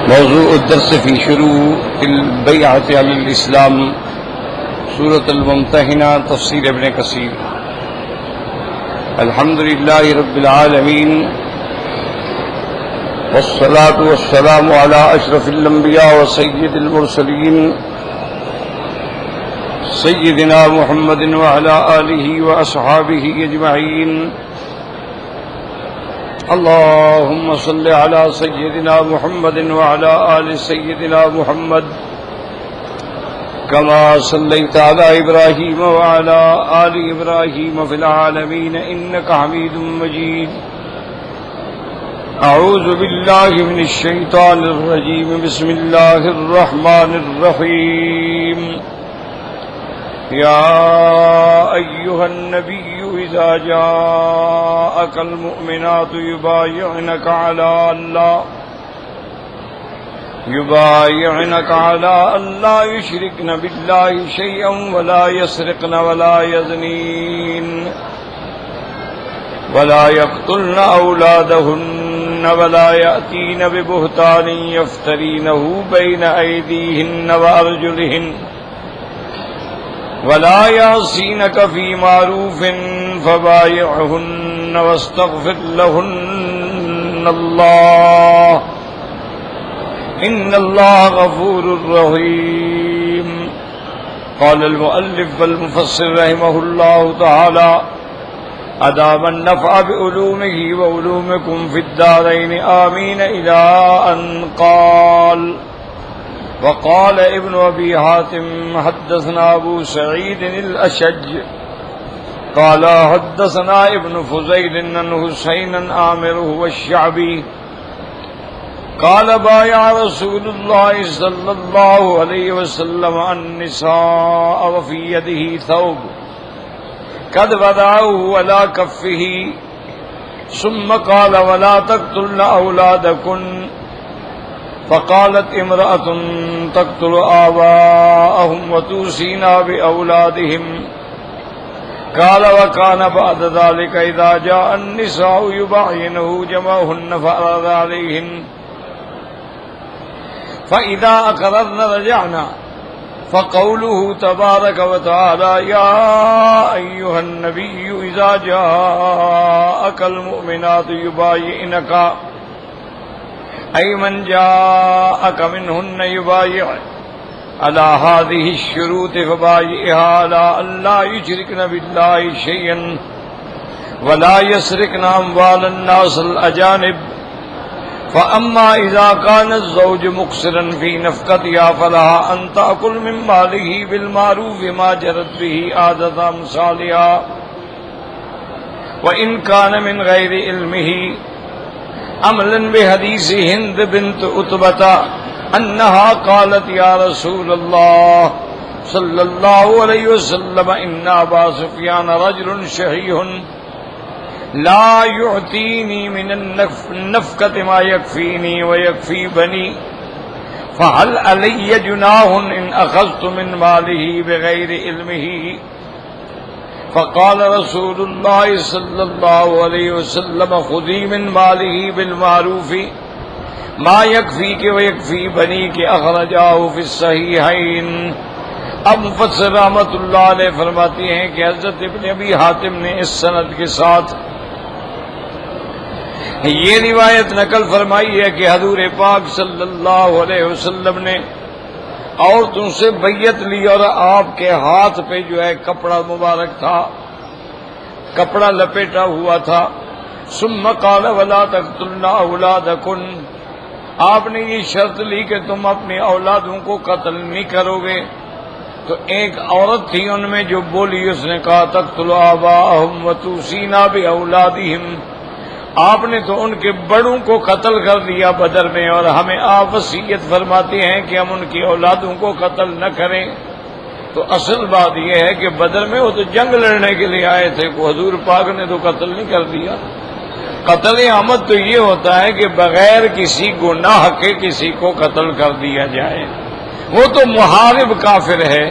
موضوع الدرس في شروع البيعة على الإسلام سورة الممتحنة تفسير ابن كثير. الحمد لله رب العالمين والصلاة والسلام على أشرف الأنبياء وسيد المرسلين سيدنا محمد وعلى آله وأصحابه أجمعين. اللهم صل على سيدنا محمد وعلى آل سيدنا محمد كما صليت على إبراهيم وعلى آل إبراهيم في العالمين إنك حميد مجيد. أعوذ بالله من الشيطان الرجيم. بسم الله الرحمن الرحيم. يا أيها النبي إذا جاءك المؤمنات يبايعنك على أن لا يشركن بالله شيئا ولا يسرقن ولا يزنين ولا يقتلن أولادهن ولا يأتين ببهتان يفترينه بين أيديهن وأرجلهن ولا يعصينك في معروف فبايعهن واستغفر لهن الله إن الله غفور رحيم. قال المؤلف والمفسر رحمه الله تعالى أدام النفع بعلومه وعلومكم في الدارين آمين إلى أن قال. وقال ابن أبي حاتم حدثنا أبو سعيد الأشج قال حدثنا ابن فضيل أن حسين عامر هو الشعبي قال بايع رسول الله صلى الله عليه وسلم النساء وفي يده ثوب قد وضعه على كفه ثم قال ولا تقتلن أولادكن. فقالت امرأة تقتل آباءهم وتوصينا بأولادهم. قال وكان بعد ذلك إذا جاء النساء يبايعنه جمعهن فأراد عليهن فإذا أقررن رجعنا. فقوله تبارك وتعالى يا أيها النبي إذا جاءك المؤمنات يبايعنك أي من جاءك منهن يبايع على هذه الشروط فبايعها على أن لا يشركن بالله شيئا ولا يسرقن أموال الناس الأجانب. فأما إذا كان الزوج مقصرا في نفقتها فلها أن تأكل من ماله بالمعروف ما جرت به عادة أمثالها. وإن كان من غير علمه عملا بحديث هند بنت عتبة أنها قالت يا رسول الله صلى الله عليه وسلم إن أبا سفيان رجل شحيح لا يعطيني من النفقة ما يكفيني ويكفي بني فهل علي جناح إن أخذت من ماله بغير علمه. فقال رسول الله صلى الله عليه وسلم خذي من ماله بالمعروف ما يكفيك ويكفي بنيك أخرجاه في الصحيحين. اب مفسر رحمۃ اللہ علیہ فرماتے ہیں کہ حضرت ابن ابی حاتم نے اس سند کے ساتھ یہ روایت نقل فرمائی ہے کہ حضور پاک صلی اللہ علیہ وسلم نے عورتوں سے بیعت لی اور آپ کے ہاتھ پہ جو ہے کپڑا مبارک تھا، کپڑا لپیٹا ہوا تھا. ثم قال ولا تقتلن اولادکن، آپ نے یہ شرط لی کہ تم اپنی اولادوں کو قتل نہیں کرو گے. تو ایک عورت تھی ان میں جو بولی، اس نے کہا تقتل آباءہم وتوصینا باولادہم، آپ نے تو ان کے بڑوں کو قتل کر دیا بدر میں، اور ہمیں آپ وصیت فرماتے ہیں کہ ہم ان کی اولادوں کو قتل نہ کریں. تو اصل بات یہ ہے کہ بدر میں وہ تو جنگ لڑنے کے لیے آئے تھے، کو حضور پاک نے تو قتل نہیں کر دیا. قتل عامد تو یہ ہوتا ہے کہ بغیر کسی گناہ کے کسی کو قتل کر دیا جائے. وہ تو محارب کافر ہے،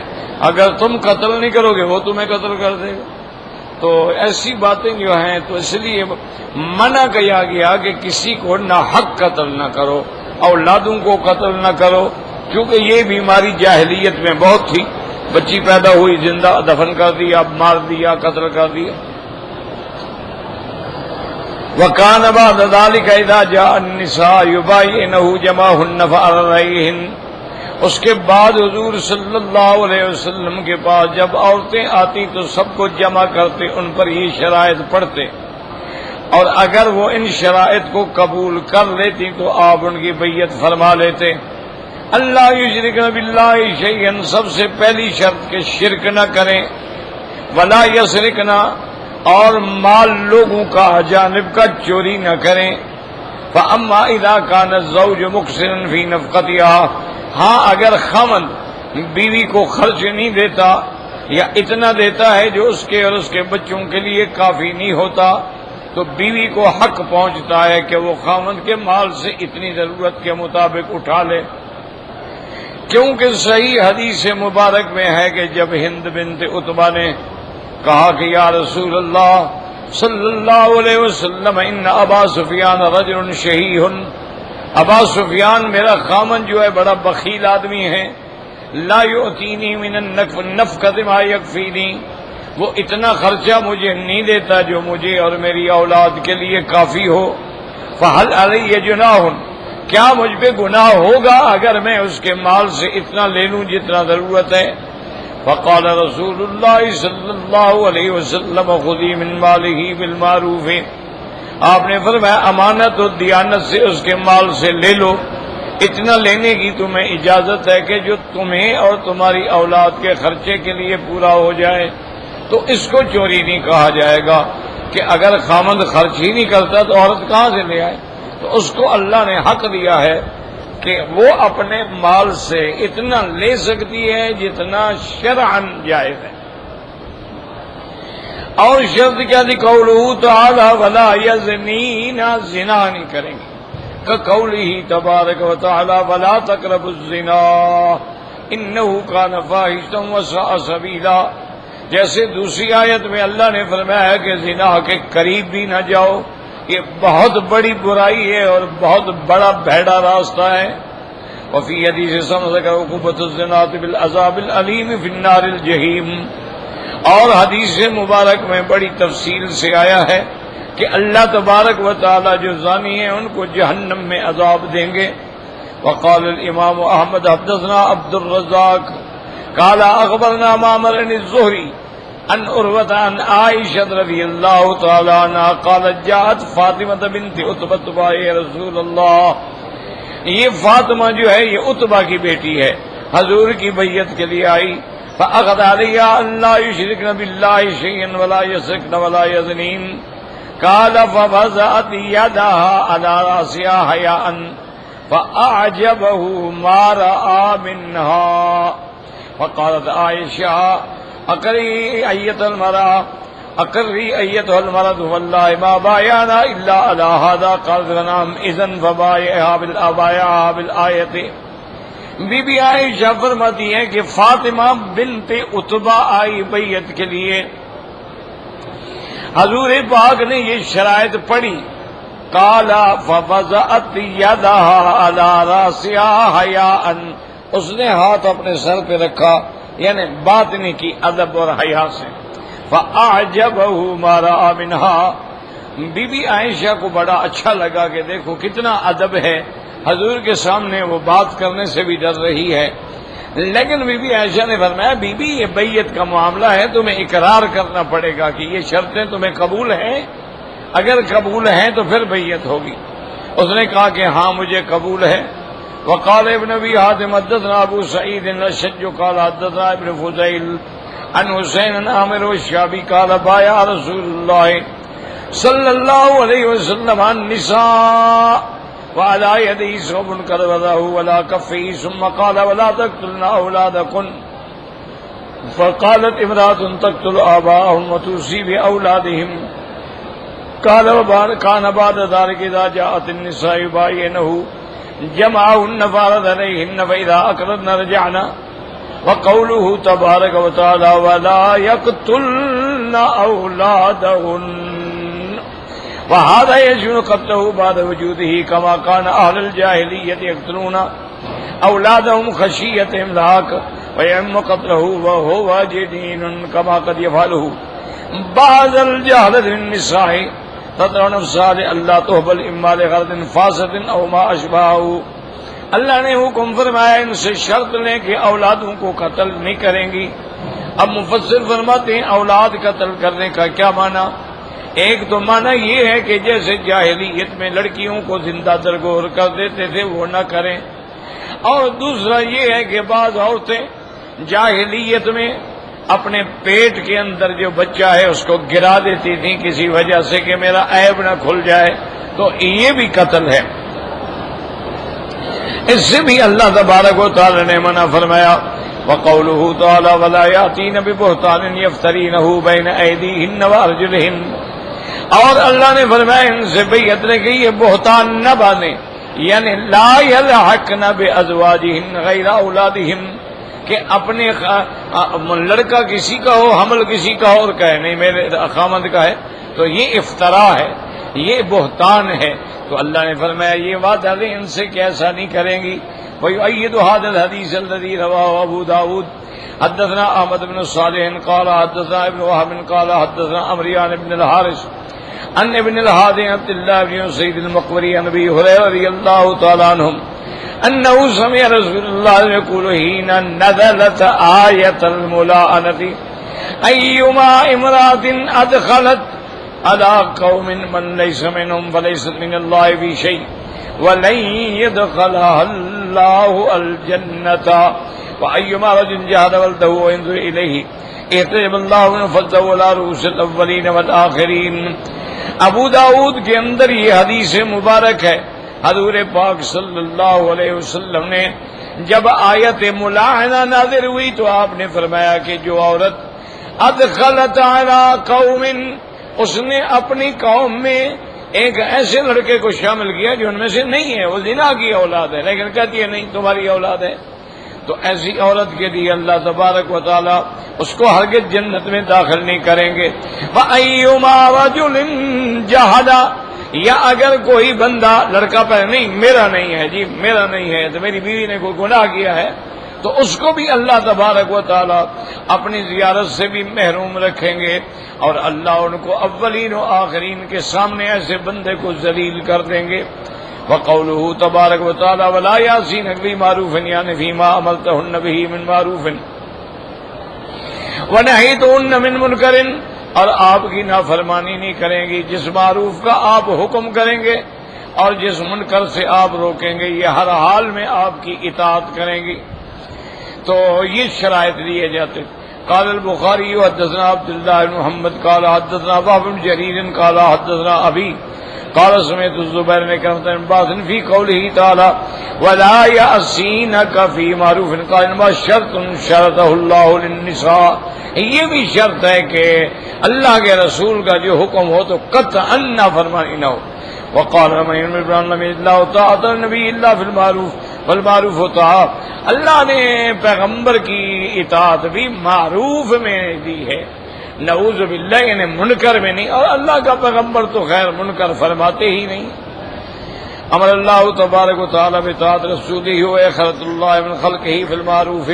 اگر تم قتل نہیں کرو گے وہ تمہیں قتل کر دے گا. تو ایسی باتیں جو ہیں تو اس لیے منع کیا گیا کہ کسی کو ناحق قتل نہ کرو، اولادوں کو قتل نہ کرو، کیونکہ یہ بیماری جاہلیت میں بہت تھی، بچی پیدا ہوئی زندہ دفن کر دیا، مار دیا، قتل کر دیا۔ وَكَانَ بَعْدَ ذَلِكَ إِذَا جَاءَ النِّسَاءُ يُبَايِعْنَهُ جَمَعَهُنَّ فَأَرَيْهِنَّ، اس کے بعد حضور صلی اللہ علیہ وسلم کے پاس جب عورتیں آتی تو سب کو جمع کرتے، ان پر یہ شرائط پڑھتے، اور اگر وہ ان شرائط کو قبول کر لیتی تو آپ ان کی بیعت فرما لیتے۔ اللہ یشرکن باللہ شیئا، سب سے پہلی شرط کہ شرک نہ کریں، ولا یسرقنا، اور مال لوگوں کا اجانب کا چوری نہ کریں۔ فاما اذا كان الزوج مقصرا في نفقتها، ہاں اگر خاوند بیوی کو خرچ نہیں دیتا یا اتنا دیتا ہے جو اس کے اور اس کے بچوں کے لیے کافی نہیں ہوتا، تو بیوی کو حق پہنچتا ہے کہ وہ خاوند کے مال سے اتنی ضرورت کے مطابق اٹھا لے، کیونکہ صحیح حدیث مبارک میں ہے کہ جب ہند بنت عتبہ نے کہا کہ یا رسول اللہ صلی اللہ علیہ وسلم ان ابا سفیان رجل شحیح، ابا سفیان میرا خامن جو ہے بڑا بخیل آدمی ہے، لا یؤتینی من النفقۃ ما یکفینی، وہ اتنا خرچہ مجھے نہیں دیتا جو مجھے اور میری اولاد کے لیے کافی ہو، فہل علی جناح، کیا مجھ پہ گناہ ہوگا اگر میں اس کے مال سے اتنا لے لوں جتنا ضرورت ہے؟ فقال رسول اللہ صلی اللہ علیہ وسلم خذی من مالہ بالمعروف، آپ نے فرمایا امانت و دیانت سے اس کے مال سے لے لو، اتنا لینے کی تمہیں اجازت ہے کہ جو تمہیں اور تمہاری اولاد کے خرچے کے لیے پورا ہو جائے، تو اس کو چوری نہیں کہا جائے گا کہ اگر خامند خرچ ہی نہیں کرتا تو عورت کہاں سے لے آئے، تو اس کو اللہ نے حق دیا ہے کہ وہ اپنے مال سے اتنا لے سکتی ہے جتنا شرعاً جائز ہے۔ اور شرط کیا دی؟ قولہ تعالی ولا یزنین، زنا نہیں کریں گے، کقولہ تبارک و تعالی ولا تقربوا الزنا انہ کان فاحشا وساء سبیلا، جیسے دوسری آیت میں اللہ نے فرمایا کہ زنا کے قریب بھی نہ جاؤ، یہ بہت بڑی برائی ہے اور بہت بڑا بھیڑا راستہ ہے۔ وفی حدیث سمعک عقوبۃ الزنا بالعذاب العلیم فی النار الجحیم، اور حدیث مبارک میں بڑی تفصیل سے آیا ہے کہ اللہ تبارک و تعالی جو زانی ہیں ان کو جہنم میں عذاب دیں گے۔ وقال الامام احمد حدثنا عبد الرزاق قال اخبرنا معمر بن الزہری عن عروة عن عائشة رضی اللہ تعالی عنہا قالت جاءت فاطمہ بنت عتبہ یا رسول اللہ، یہ فاطمہ جو ہے یہ عتبہ کی بیٹی ہے، حضور کی بیعت کے لیے آئی، فأخذ علیہا ان لا یشرکن باللہ شیئا ولا یسرقن ولا یزنین، قال فوضعت یدها على راسها حیاء فأعجبه ما رأى منها، فقالت عائشہ اقری ایتها المرأة واللہ ما بايعنا الا على هذا، قالت نعم اذن فبايعها بالآیت۔ بی بی عائشہ فرماتی ہیں کہ فاطمہ بنت عتبہ آئی بیعت کے لیے، حضور پاک نے یہ شرائط پڑھی، قال فوضعت یدها على راسها حیاء، اس نے ہاتھ اپنے سر پہ رکھا، یعنی بات نہیں کی ادب اور حیا سے، فأعجبه ما رأى منها، بی بی عائشہ کو بڑا اچھا لگا کہ دیکھو کتنا ادب ہے، حضور کے سامنے وہ بات کرنے سے بھی ڈر رہی ہے، لیکن بی بی عائشہ نے فرمایا بی بی یہ بیعت کا معاملہ ہے، تمہیں اقرار کرنا پڑے گا کہ یہ شرطیں تمہیں قبول ہیں، اگر قبول ہیں تو پھر بیعت ہوگی۔ اس نے کہا کہ ہاں مجھے قبول ہے۔ وقال ابن ابي حاتم حدثنا ابو سعيد الاشج قال حدثنا ابن فضيل عن حسين بن عامر الشعبي قال بايع رسول الله صلى الله عليه وسلم عن النساء وعلى يديه ثوب كربته ولا كفيه ثم قال ولا تقتلن اولادكن، فقالت امرأة تقتل آباءهم وتوصي بأولادهم، قال وكان بعد ذلك إذا جاءت النساء يبايعنه جمعهن فارض عليهن فإذا أقرضن رجعنا، وقوله تبارك وتعالى ولا يقتلن يقتلن أولادهن وهذا يجوز قتله بعد وجوده كما كان أهل الجاهلية يقتلون أولادهم خشية إملاق ويعم قتله وهو جنين كما قد يفعله بعض الجهلة النساء تطلع نفسها لئلا تهبل إما لغرض فاسد أو ما أشبهه. اللہ نے حکم فرمایا ان سے شرط لیں کہ اولادوں کو قتل نہیں کریں گی. اب مفسر فرماتے ہیں اولاد قتل کرنے کا کیا معنی؟ ایک تو معنی یہ ہے کہ جیسے جاہلیت میں لڑکیوں کو زندہ درگور کر دیتے تھے وہ نہ کریں، اور دوسرا یہ ہے کہ بعض عورتیں جاہلیت میں اپنے پیٹ کے اندر جو بچہ ہے اس کو گرا دیتی تھیں کسی وجہ سے کہ میرا عیب نہ کھل جائے، تو یہ بھی قتل ہے. اس سے بھی اللہ تبارک و تعالی نے منع فرمایا. وقوله تعالی ولا یاتین ببہتان یفترینہ بین ایدیہن وارجلہن، اور اللہ نے فرمایا ان سے بیعت نے کہ یہ بہتان نہ باندھیں، یعنی لا یلحقن بازواجہن غیر اولادہن، کہ اپنے لڑکا کسی کا ہو حمل کسی کا اور کہے نہیں میرے خامند کا ہے، تو یہ افطرا ہے، یہ بہتان ہے. تو اللہ نے فرمایا یہ وعدہ لیں ان سے کہ ایسا نہیں کریں گی. وَيُؤَيِّدُ هَذَا الْحَدِيثَ الَّذِي رَوَاهُ أَبُو داود حدثنا احمد بن صالح قال حدثنا ابن وهب قال حدثنا عمران بن الحارث عن ابن الهاد عبد الله بن سعيد المقبري عن ابي هريره رضي الله تعالى عنهم انه سمع رسول الله يقول حين نزلت آية الملاعنة ايما امرأة ادخلت على قوم من ليس منهم فليست من الله في شيء ولن يدخلها الله الجنة وأيما رجل جهد ولده وينظر إليه احتجب الله من فضله على رؤوس الأولين والآخرين. ابو داود کے اندر یہ حدیث مبارک ہے. حضور پاک صلی اللہ علیہ وسلم نے جب آیت ملاعنہ نازل ہوئی تو آپ نے فرمایا کہ جو عورت ادخلت علی قوم، اس نے اپنی قوم میں ایک ایسے لڑکے کو شامل کیا جو ان میں سے نہیں ہے، وہ زنا کی اولاد ہے لیکن کہتی ہے نہیں تمہاری اولاد ہے، تو ایسی عورت کے لیے اللہ تبارک و تعالی اس کو ہرگز جنت میں داخل نہیں کریں گے. وَأَيُّمَا رَجُلٍ جَحَدَ، یا اگر کوئی بندہ لڑکا پر نہیں میرا نہیں ہے جی میرا نہیں ہے تو میری بیوی نے کوئی گناہ کیا ہے، تو اس کو بھی اللہ تبارک و تعالی اپنی زیارت سے بھی محروم رکھیں گے، اور اللہ ان کو اولین و آخرین کے سامنے ایسے بندے کو ذلیل کر دیں گے. وقوله تبارک و تعالی ولا یعصینک بمعروف یعنی فیما امرتہن بہ من معروف ونہیتہن من منکر، اور آپ کی نافرمانی نہیں کریں گی جس معروف کا آپ حکم کریں گے اور جس منکر سے آپ روکیں گے، یہ ہر حال میں آپ کی اطاعت کریں گی. تو یہ شرائط دیے جاتے. قال البخاری حدثنا عبد الله بن محمد قال حدثنا وهب بن جرير قال حدثنا ابي قال سمعت الزبير بن كثير باذ في قوله تعالى ولا يأسينك في معروف قال ما شرط شرطه الله للنساء، یہ بھی شرط ہے کہ اللہ کے رسول کا جو حکم ہو تو قطعا نافرمانی نہ ہو. وقال من ابراہیم اللہ طاعت النبی اللہ فی المعروف والمعروف ہوتا، اللہ نے پیغمبر کی اطاعت بھی معروف میں دی ہے، نعوذ باللہ یعنی منکر میں نہیں، اور اللہ کا پیغمبر تو خیر منکر فرماتے ہی نہیں. امر اللہ تبارک و تعالی بطاعت رسولہ و اخرت اللہ من خلقہ فی المعروف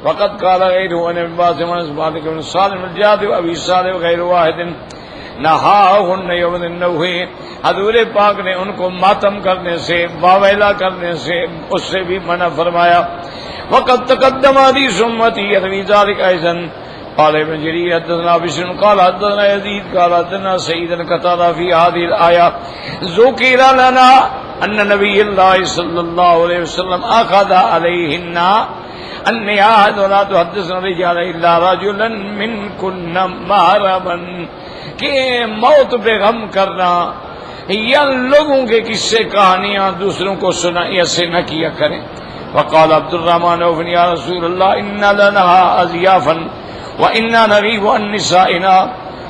وقد قال غیرہ ان عباس من اسبالک من سالم الجاد و ابی صالح غیر واحد نہاہن یوم النوح، حضور پاک نے ان کو ماتم کرنے سے واویلا کرنے سے اس سے بھی منع فرمایا. وقد تقدم حدیث امتی یروی ذلک ایضا. قال ابن جرير حدثنا بشر قال حدثنا يزيد قال حدثنا سعيد قتادة في هذه الآية ذكر لنا أن نبي الله صلى الله عليه وسلم أخذ عليهن أن يعهد ولا تحدثن رجال إلا رجلا منكن محرما، کہ موت پہ غم کرنا یا لوگوں کے قصے کہانیاں دوسروں کو سنا ایسے نہ کیا کریں. وقال عبد الرحمن بن یا رسول اللہ انا لنها اضیافا وانا نغیب عن نسائنا.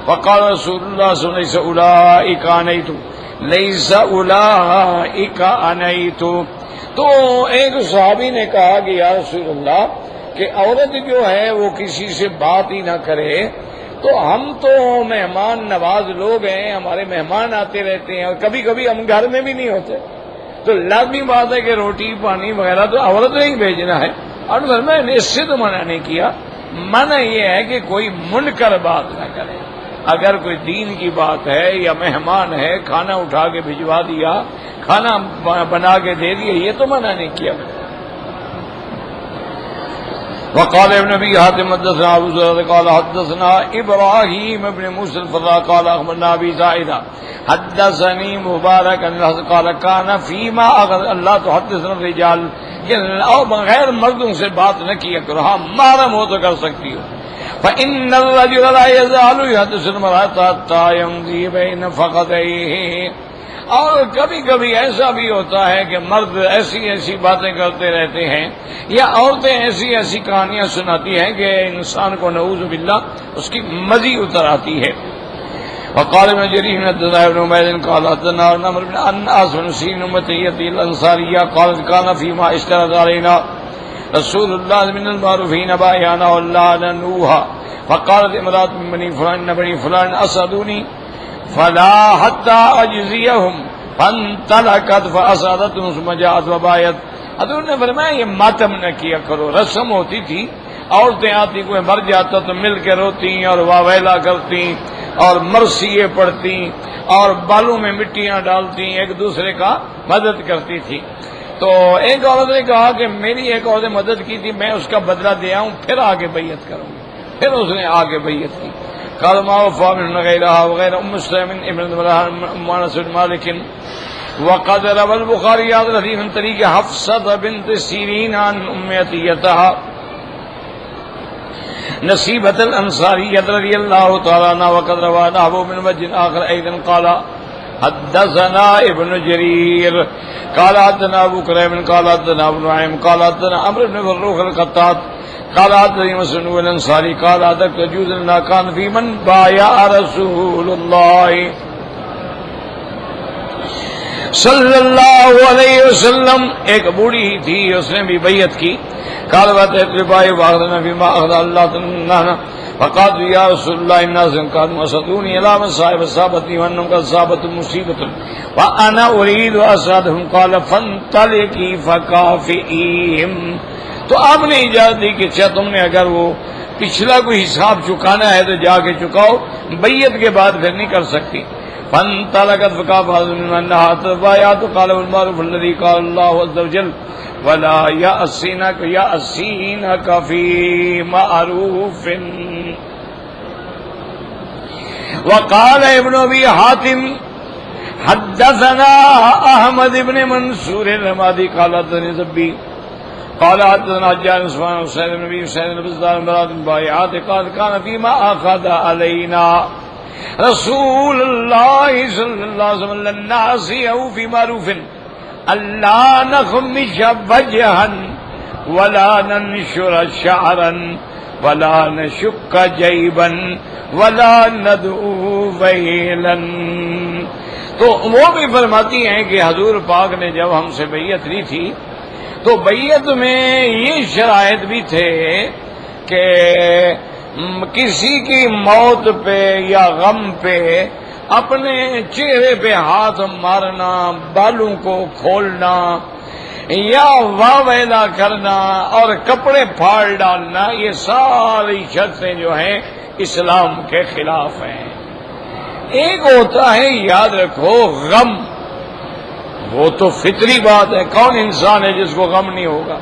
وقال رسول اللہ صلی اللہ علیہ وسلم لیس اولئک انیت. تو ایک صحابی نے کہا کہ یا رسول اللہ کہ عورت جو ہے وہ کسی سے بات ہی نہ کرے تو ہم تو مہمان نواز لوگ ہیں، ہمارے مہمان آتے رہتے ہیں اور کبھی کبھی ہم گھر میں بھی نہیں ہوتے، تو لازمی بات ہے کہ روٹی پانی وغیرہ تو عورت نے ہی بھیجنا ہے۔ اور میں نے اس سے تو منع نہیں کیا، منع یہ ہے کہ کوئی منکر بات نہ کرے۔ اگر کوئی دین کی بات ہے یا مہمان ہے، کھانا اٹھا کے بھجوا دیا، کھانا بنا کے دے دیا، یہ تو منع نہیں کیا۔ وقال ابن ابي حاتم حدثنا ابو زرعه قال حدثنا ابراهيم بن موسى الفراء قال اخبرنا ابي زائده حدثني مبارك ان قال كان فيما اللہ تحدثنا الرجال، اور بغیر مردوں سے بات نہ کیا کرو، ہاں محرم ہو تو کر سکتی ہو۔ فإن الرجل لا يزال يحدث المرأة حتى يمضي بين فخذيه، اور کبھی کبھی ایسا بھی ہوتا ہے کہ مرد ایسی ایسی باتیں کرتے رہتے ہیں یا عورتیں ایسی ایسی کہانیاں سناتی ہیں کہ انسان کو نعوذ باللہ اس کی مزی اتر آتی ہے۔ وقال ابن جرير حدثنا ابن عمير قال حدثنا عمرو بن انس بن سين متية الانصارية قال كان فيما اشترط علينا رسول الله من المعروفين بايعنا ولا ننوها، فقالت امرأة من بني فلان بني فلان اسعدوني فلا حتى اجزيهم فانطلقت فاسعدتهم ثم جاءت وبايت۔ حضور نے فرمایا یہ ماتم نہ کیا کرو، رسم ہوتی تھی، عورتیں آتی کوئی مر جاتا تو مل کے روتی اور واویلا کرتی اور مرثیے پڑھتی اور بالوں میں مٹیاں ڈالتی، ایک دوسرے کا مدد کرتی تھی۔ تو ایک عورت نے کہا کہ میری ایک عورت مدد کی تھی، میں اس کا بدلہ دے آؤں پھر آگے بیعت کروں گی، پھر اس نے آگے بیعت کی۔ قال ما وفى من غيرها وغير سليم ابن انس بن مالك وقد روى البخاري هذا الحديث من طريق حفصة بنت سيرين عن عتية نصيبة الأنصارية رضي الله تعالى عنها، وقد روى نحوه من وجه آخر أيضا قال حدثنا ابن جرير قال حدثنا أبو كريب قال حدثنا ابن نعيم قال حدثنا عمرو بن فروخ القطات قال حدثني مسعود الأنصاري قال حدثت جوزنا كان في من بايع رسول الله صلی اللہ علیہ وسلم، ایک بوڑھی تھی اس نے بھی بیعت کی۔ قال بھائی واخذنا فيما اخذ الله تعالى فقال يا رسول الله الناس كانوا اسدوني الى مصائب صابتني وانهم قد صابت مصيبه وانا اريد اسعدهم قال فانطلقي فكافئيهم۔ تو آپ نے اجازت دی کہ اچھا تم نے اگر وہ پچھلا کوئی حساب چکانا ہے تو جا کے چکاؤ، بیعت کے بعد پھر نہیں کر سکتی۔ فانطلقت فكافأت منها تبايعت قال المعروف الذي قال الله عز وجل ولا يأسينك في معروف۔ وقال ابن ابي حاتم حدثنا احمد بن منصور الرمادي قال حدثني زبي قال حدثنا حجاج سبحان حسين بن نبي حسين بن بزار مراد بايعات قال كان فيما اخذ علينا رسول اللہ صلی اللہ علیہ وسلم الناصیہ فی معروف اللہ نخمش وجہا ولا ننشر شعرا ولا نشک جیبا ولا ندعو ویلا۔ تو وہ بھی فرماتی ہیں کہ حضور پاک نے جب ہم سے بیعت لی تھی تو بیعت میں یہ شرائط بھی تھے کہ کسی کی موت پہ یا غم پہ اپنے چہرے پہ ہاتھ مارنا، بالوں کو کھولنا یا واویلا کرنا اور کپڑے پھاڑ ڈالنا، یہ ساری شرطیں جو ہیں اسلام کے خلاف ہیں۔ ایک ہوتا ہے یاد رکھو غم، وہ تو فطری بات ہے، کون انسان ہے جس کو غم نہیں ہوگا۔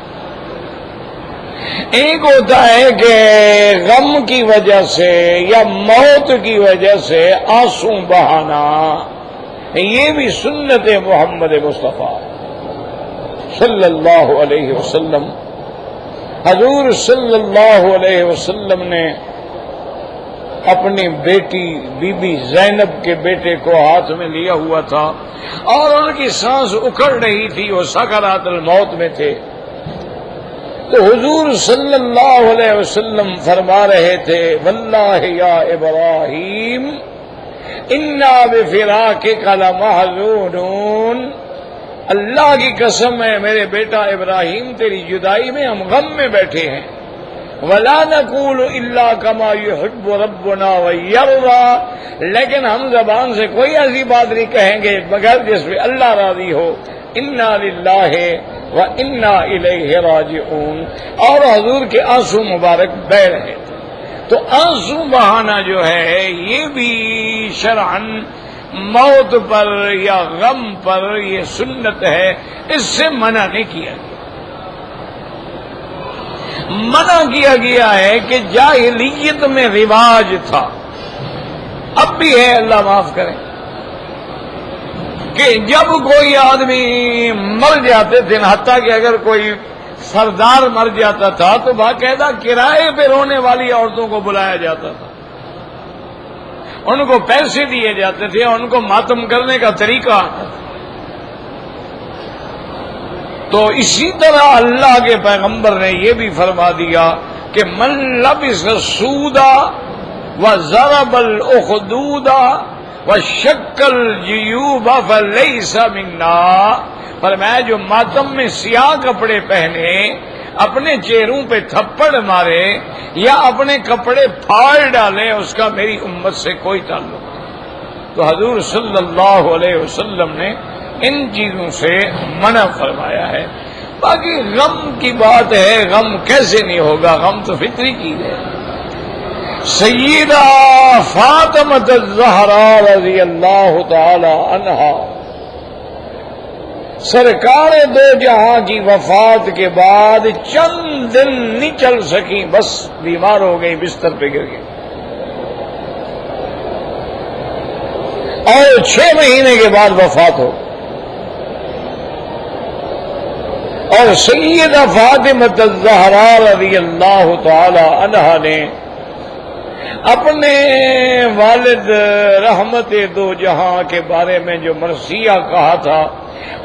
ایک ہوتا ہے کہ غم کی وجہ سے یا موت کی وجہ سے آنسو بہانا، یہ بھی سنت محمد مصطفیٰ صلی اللہ علیہ وسلم۔ حضور صلی اللہ علیہ وسلم نے اپنی بیٹی بی بی زینب کے بیٹے کو ہاتھ میں لیا ہوا تھا اور ان کی سانس اکھڑ رہی تھی، وہ سکرات الموت میں تھے، تو حضور صلی اللہ علیہ وسلم فرما رہے تھے واللہ یا ابراہیم انا بفراقک لمحزونون، اللہ کی قسم ہے میرے بیٹا ابراہیم تیری جدائی میں ہم غم میں بیٹھے ہیں۔ ولا نقول الا كما يحب ربنا ويرضى، لیکن ہم زبان سے کوئی ایسی بات نہیں کہیں گے مگر جس میں اللہ راضی ہو. انا للہ وانا الیہ راجعون. اور حضور کے آنسو مبارک بہہ رہے تھے. تو آنسو بہانا جو ہے یہ بھی شرعن موت پر یا غم پر یہ سنت ہے، اس سے منع نہیں کیا گیا. منع کیا گیا ہے کہ جاہلیت میں رواج تھا، اب بھی ہے، اللہ معاف کرے، کہ جب کوئی آدمی مر جاتے تھے، حتیٰ کہ اگر کوئی سردار مر جاتا تھا تو باقاعدہ کرائے پہ رونے والی عورتوں کو بلایا جاتا تھا، ان کو پیسے دیے جاتے تھے، ان کو ماتم کرنے کا طریقہ آتا تھا. تو اسی طرح اللہ کے پیغمبر نے یہ بھی فرما دیا کہ من لبس السودا وضرب الاخدودا وشق الجیوب فلیس منا. فرمایا جو ماتم میں سیاہ کپڑے پہنے، اپنے چہروں پہ تھپڑ مارے یا اپنے کپڑے پھاڑ ڈالے، اس کا میری امت سے کوئی تعلق نہیں. تو حضور صلی اللہ علیہ وسلم نے ان چیزوں سے منع فرمایا ہے. باقی غم کی بات ہے، غم کیسے نہیں ہوگا، غم تو فطری چیز ہے. سیدہ فاطمہ الزہراء رضی اللہ تعالی عنہا سرکار دو جہاں کی وفات کے بعد چند دن نہیں چل سکی، بس بیمار ہو گئی، بستر پہ گر گئی، اور 6 مہینے کے بعد وفات ہو. اور سیدہ فاطمہ الزہراء رضی اللہ تعالی عنہا نے اپنے والد رحمت دو جہاں کے بارے میں جو مرثیہ کہا تھا،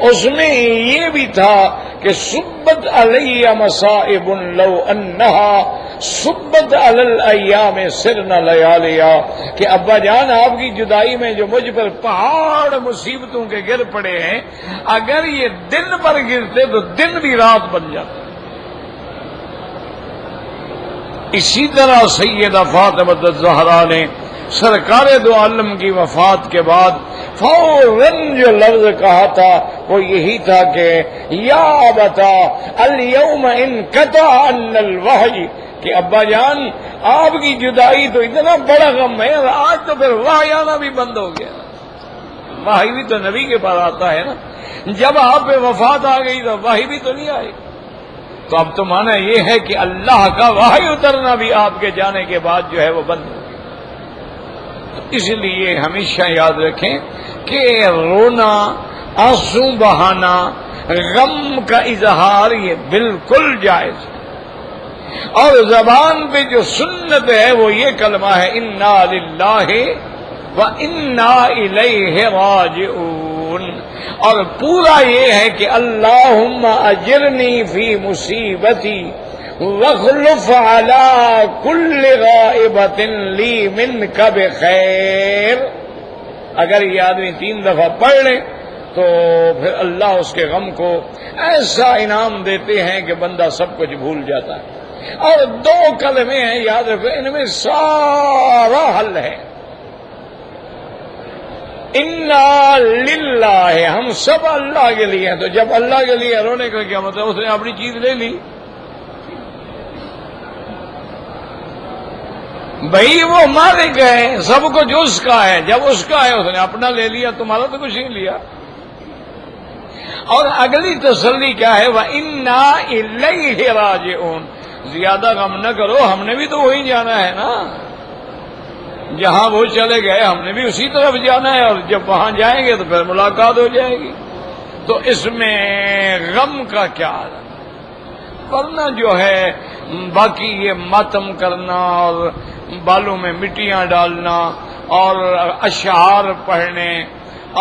اس میں یہ بھی تھا کہ سبت علی مصائب لو انہا سبت علی الایام سرن لیالیا، کہ ابا جان آپ کی جدائی میں جو مجھ پر پہاڑ مصیبتوں کے گر پڑے ہیں، اگر یہ دن پر گرتے تو دن بھی رات بن جاتے. اسی طرح سیدہ فاطمہ الزہراء نے سرکار دو عالم کی وفات کے بعد فوراً جو لفظ کہا تھا وہ یہی تھا کہ یا ابتا الیوم انقطع عنا الوحی، کہ ابا جان آپ کی جدائی تو اتنا بڑا غم ہے، آج تو پھر وحی آنا بھی بند ہو گیا. وحی بھی تو نبی کے پاس آتا ہے نا، جب آپ پہ وفات آ گئی تو وحی بھی تو نہیں آئی. تو اب تو مانا یہ ہے کہ اللہ کا وحی اترنا بھی آپ کے جانے کے بعد جو ہے وہ بند ہو گیا. تو اس لیے ہمیشہ یاد رکھیں کہ رونا، آنسو بہانا، غم کا اظہار یہ بالکل جائز ہے. اور زبان پہ جو سنت ہے وہ یہ کلمہ ہے انا للہ وانا الیہ راجعون. اور پورا یہ ہے کہ اللہم اجرنی فی مصیبتی واخلف علی کل غائبۃ لی منک بخیر. اگر یہ آدمی 3 دفعہ پڑھ لے تو پھر اللہ اس کے غم کو ایسا انعام دیتے ہیں کہ بندہ سب کچھ بھول جاتا ہے. اور 2 کلمے ہیں، یاد رکھو، ان میں سارا حل ہے. انا للہ، ہم سب اللہ کے لیے ہیں. تو جب اللہ کے لیے رونے کا کیا مطلب؟ اس نے اپنی چیز لے لی. بھائی وہ مالک ہے، سب کچھ اس کا ہے. جب اس کا ہے اس نے اپنا لے لیا، تمہارا تو کچھ نہیں لیا. اور اگلی تسلی کیا ہے؟ وَإِنَّا إِلَيْهِ رَاجِعُونَ. زیادہ غم نہ کرو، ہم نے بھی تو وہیں جانا ہے نا. جہاں وہ چلے گئے ہم نے بھی اسی طرف جانا ہے، اور جب وہاں جائیں گے تو پھر ملاقات ہو جائے گی. تو اس میں غم کا کیا حال ہے؟ ورنہ جو ہے باقی یہ ماتم کرنا اور بالوں میں مٹیاں ڈالنا اور اشعار پڑھنے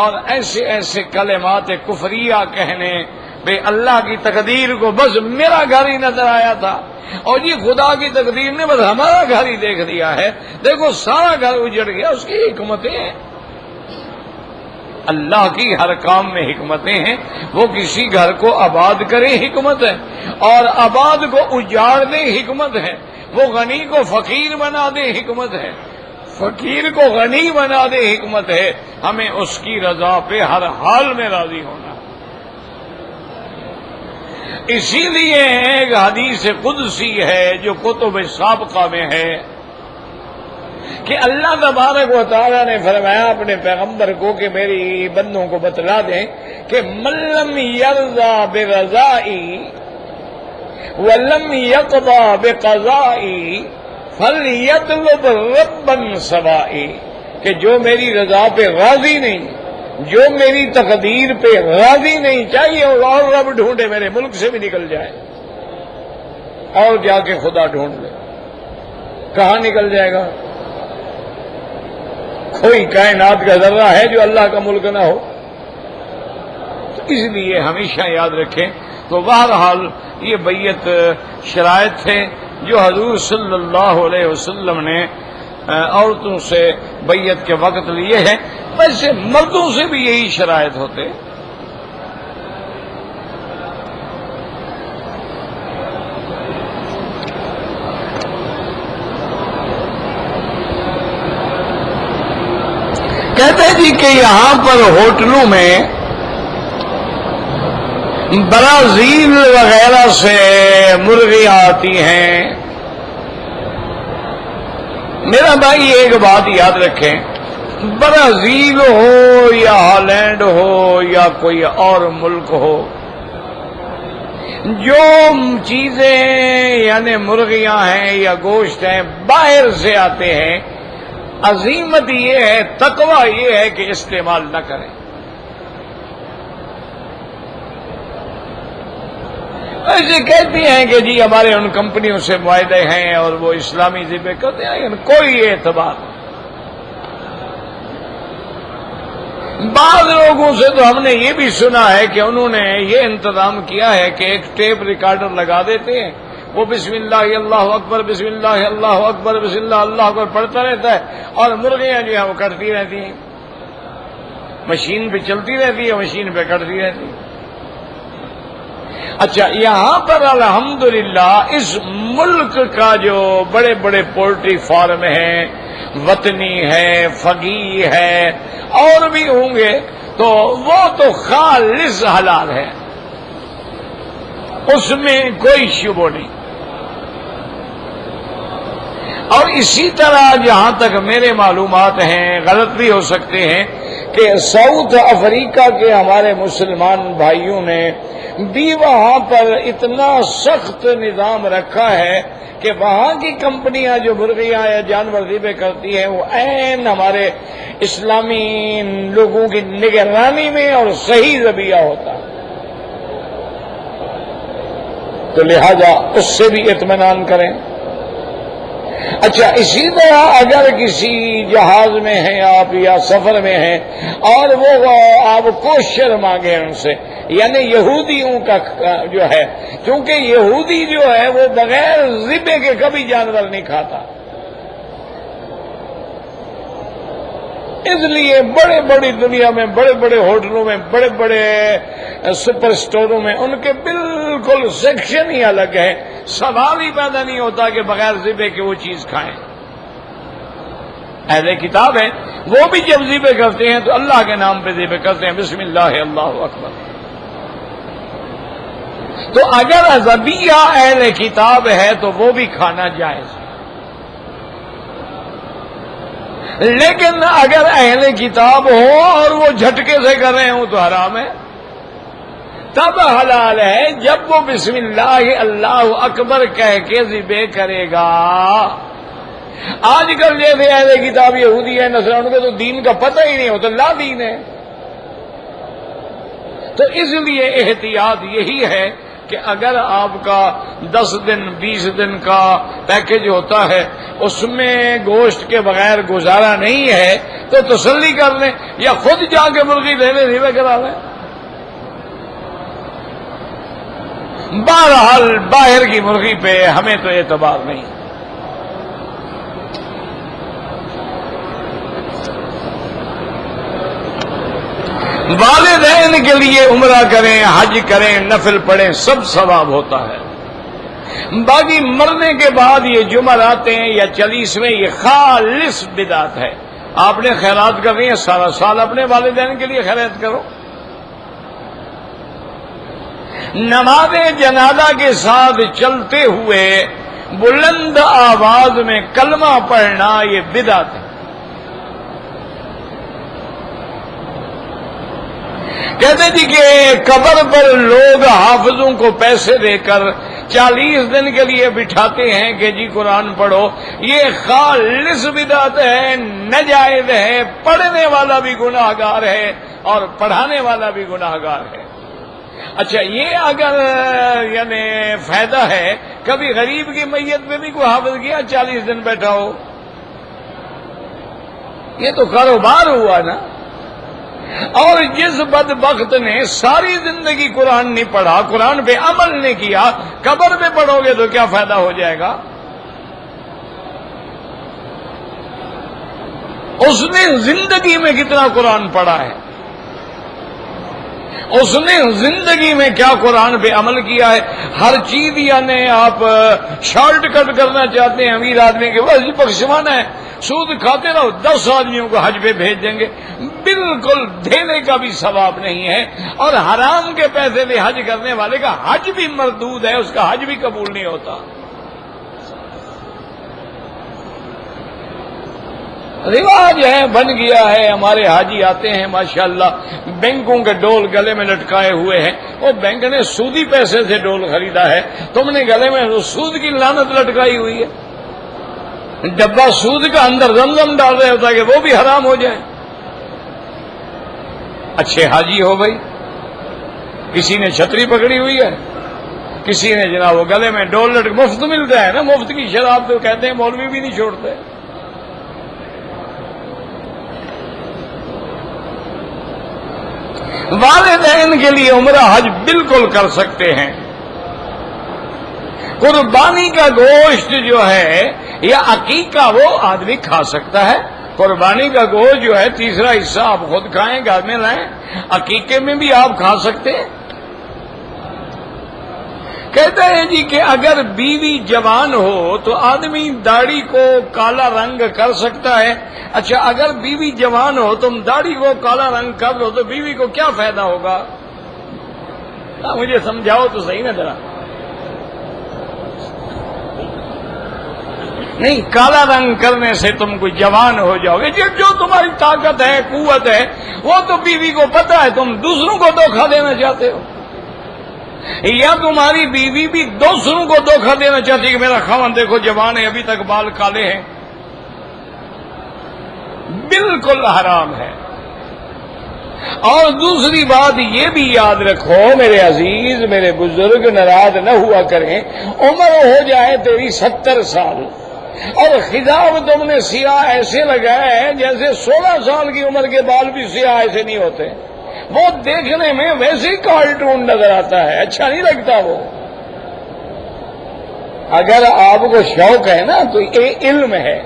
اور ایسے ایسے کلمات کفریہ کہنے، بے اللہ کی تقدیر کو بس میرا گھر ہی نظر آیا تھا، اور یہ خدا کی تقدیر نے بس ہمارا گھر ہی دیکھ لیا ہے، دیکھو سارا گھر اجڑ گیا. اس کی حکمتیں ہیں، اللہ کی ہر کام میں حکمتیں ہیں. وہ کسی گھر کو آباد کرے حکمت ہے، اور آباد کو اجاڑ دے حکمت ہے. وہ غنی کو فقیر بنا دے حکمت ہے، فقیر کو غنی بنا دے حکمت ہے، ہمیں اس کی رضا پہ ہر حال میں راضی ہونا۔ اسی لیے ایک حدیث قدسی ہے جو کتب سابقہ میں ہے کہ اللہ تبارک و تعالیٰ نے فرمایا اپنے پیغمبر کو کہ میری بندوں کو بتلا دیں کہ من لم یرضا برضائی ولم یقضی بقضائی فلیطلب ربا سوائی، کہ جو میری رضا پہ راضی نہیں، جو میری تقدیر پہ راضی نہیں، چاہیے اور رب ڈھونڈے، میرے ملک سے بھی نکل جائے اور جا کے خدا ڈھونڈ لے۔ کہاں نکل جائے گا؟ کوئی کائنات کا ذرہ ہے جو اللہ کا ملک نہ ہو؟ تو اس لیے ہمیشہ یاد رکھیں۔ تو بہرحال یہ بیعت شرائط تھے جو حضور صلی اللہ علیہ وسلم نے عورتوں سے بیعت کے وقت لیے ہیں، ویسے مردوں سے بھی یہی شرائط ہوتے۔ کہتے جی کہ یہاں پر ہوٹلوں میں برازیل وغیرہ سے مرغیاں آتی ہیں۔ میرا بھائی ایک بات یاد رکھیں، برازیل ہو یا ہالینڈ ہو یا کوئی اور ملک ہو، جو چیزیں یعنی مرغیاں ہیں یا گوشت ہیں باہر سے آتے ہیں، عظیمت یہ ہے، تقویٰ یہ ہے کہ استعمال نہ کریں۔ ایسے کہتی ہیں کہ جی ہمارے ان کمپنیوں سے معاہدے ہیں اور وہ اسلامی ذبح کرتے ہیں، لیکن کوئی اعتبار نہیں۔ بعض لوگوں سے تو ہم نے یہ بھی سنا ہے کہ انہوں نے یہ انتظام کیا ہے کہ ایک ٹیپ ریکارڈر لگا دیتے ہیں، وہ بسم اللہ اللہ اکبر بسم اللہ اللہ اکبر بسم اللہ اللہ اکبر پڑھتا رہتا ہے، اور مرغیاں جو ہیں وہ کٹتی رہتی ہیں، مشین پہ چلتی رہتی ہے، مشین پہ کٹتی رہتی ہے۔ اچھا، یہاں پر الحمدللہ اس ملک کا جو بڑے بڑے پولٹری فارم ہیں، وطنی ہے، فقی ہے، اور بھی ہوں گے، تو وہ تو خالص حلال ہے، اس میں کوئی شبہ نہیں۔ اور اسی طرح جہاں تک میرے معلومات ہیں، غلط بھی ہو سکتے ہیں، کہ ساؤتھ افریقہ کے ہمارے مسلمان بھائیوں نے بھی وہاں پر اتنا سخت نظام رکھا ہے کہ وہاں کی کمپنیاں جو مرغیاں یا جانور ذبح کرتی ہیں وہ عین ہمارے اسلامی لوگوں کی نگرانی میں اور صحیح ذبیحہ ہوتا ہے۔ تو لہذا اس سے بھی اطمینان کریں۔ اچھا، اسی طرح اگر کسی جہاز میں ہیں آپ یا سفر میں ہیں اور وہ آپ کوشر مانگیں ان سے، یعنی یہودیوں کا جو ہے، کیونکہ یہودی جو ہے وہ بغیر ذبح کے کبھی جانور نہیں کھاتا، اس لیے بڑے بڑی دنیا میں، بڑے بڑے ہوٹلوں میں، بڑے بڑے سپر سٹوروں میں ان کے بالکل سیکشن ہی الگ ہے، سوال ہی پیدا نہیں ہوتا کہ بغیر ذبح کے وہ چیز کھائیں۔ اہل کتاب ہیں، وہ بھی جب ذبح کرتے ہیں تو اللہ کے نام پہ ذبح کرتے ہیں، بسم اللہ اللہ اکبر۔ تو اگر ذبیحہ اہل کتاب ہے تو وہ بھی کھانا جائز ہے، لیکن اگر اہل کتاب ہو اور وہ جھٹکے سے کر رہے ہوں تو حرام ہے، تب حلال ہے جب وہ بسم اللہ اللہ اکبر کہہ کے ذبح کرے گا۔ آج کل جیسے اہل کتاب یہودی ہے، نصرانی کے تو دین کا پتہ ہی نہیں ہوتا، لا دین ہے۔ تو اس لیے احتیاط یہی ہے کہ اگر آپ کا 10 دن 20 دن کا پیکج ہوتا ہے، اس میں گوشت کے بغیر گزارا نہیں ہے تو تسلی کر لیں، یا خود جا کے مرغی لے لیں، ذبح کرا لیں۔ بہرحال باہر کی مرغی پہ ہمیں تو اعتبار نہیں۔ والدین کے لیے عمرہ کریں، حج کریں، نفل پڑھیں، سب ثواب ہوتا ہے، باقی مرنے کے بعد یہ جمعراتے ہیں یا 40ویں، یہ خالص بدعت ہے. آپ نے خیرات کرنی ہے، سارا سال اپنے والدین کے لیے خیرات کرو. نماز جنازہ کے ساتھ چلتے ہوئے بلند آواز میں کلمہ پڑھنا یہ بدعت ہے. کہتے جی کہ قبر پر لوگ حافظوں کو پیسے دے کر 40 دن کے لیے بٹھاتے ہیں کہ جی قرآن پڑھو. یہ خالص بدعت ہے، ناجائز ہے. پڑھنے والا بھی گناہ گار ہے اور پڑھانے والا بھی گناہ گار ہے. اچھا، یہ اگر یعنی فائدہ ہے، کبھی غریب کی میت میں بھی کوئی حافظ کیا 40 دن بیٹھا ہو؟ یہ تو کاروبار ہوا نا. اور جس بدبخت نے ساری زندگی قرآن نہیں پڑھا، قرآن پہ عمل نہیں کیا، قبر پہ پڑھو گے تو کیا فائدہ ہو جائے گا؟ اس نے زندگی میں کتنا قرآن پڑھا ہے، اس نے زندگی میں کیا قرآن پہ عمل کیا ہے؟ ہر چیز یعنی آپ شارٹ کٹ کرنا چاہتے ہیں امیر آدمی کے بس بخشوانا ہے، سود کھاتے رہو، 10 آدمیوں کو حج پہ بھیج دیں گے. بالکل دینے کا بھی ثواب نہیں ہے، اور حرام کے پیسے لے حج کرنے والے کا حج بھی مردود ہے، اس کا حج بھی قبول نہیں ہوتا. رواج ہے، بن گیا ہے. ہمارے حاجی آتے ہیں ماشاءاللہ، بینکوں کے ڈول گلے میں لٹکائے ہوئے ہیں. وہ بینک نے سودی پیسے سے ڈول خریدا ہے، تم نے گلے میں سود کی لعنت لٹکائی ہوئی ہے. ڈبہ سود کا اندر زمزم ڈال رہے ہوتا کہ وہ بھی حرام ہو جائے. اچھے حاجی ہو بھائی، کسی نے چھتری پکڑی ہوئی ہے، کسی نے جناب وہ گلے میں ڈول مفت ملتا ہے نا، مفت کی شراب تو کہتے ہیں مولوی بھی نہیں چھوڑتے. والدین کے لیے عمرہ حج بالکل کر سکتے ہیں. قربانی کا گوشت جو ہے یا عقیقہ وہ آدمی کھا سکتا ہے. قربانی کا گوشت جو ہے تیسرا حصہ آپ خود کھائیں، گھر میں لائیں. عقیقے میں بھی آپ کھا سکتے ہیں. کہتے ہیں جی کہ اگر بیوی جوان ہو تو آدمی داڑھی کو کالا رنگ کر سکتا ہے. اچھا، اگر بیوی جوان ہو تم داڑھی کو کالا رنگ کر دو تو بیوی کو کیا فائدہ ہوگا؟ مجھے سمجھاؤ تو صحیح نا ذرا. نہیں، کالا رنگ کرنے سے تم کوئی جوان ہو جاؤ گے. جو تمہاری طاقت ہے، قوت ہے، وہ تو بیوی کو پتا ہے. تم دوسروں کو دھوکہ دینا چاہتے ہو، یا تمہاری بیوی بھی دوسروں کو دھوکہ دینا چاہتی ہے کہ میرا خاوند دیکھو جوان ہے، ابھی تک بال کالے ہیں. بالکل حرام ہے. اور دوسری بات یہ بھی یاد رکھو میرے عزیز، میرے بزرگ، ناراض نہ ہوا کریں. عمر ہو جائے تیری 70 سال اور خضاب تم نے سیاہ ایسے لگایا ہے جیسے 16 سال کی عمر کے بال بھی سیاہ ایسے نہیں ہوتے. وہ دیکھنے میں ویسے ہی کارٹون نظر آتا ہے، اچھا نہیں لگتا وہ. اگر آپ کو شوق ہے نا تو یہ علم ہے،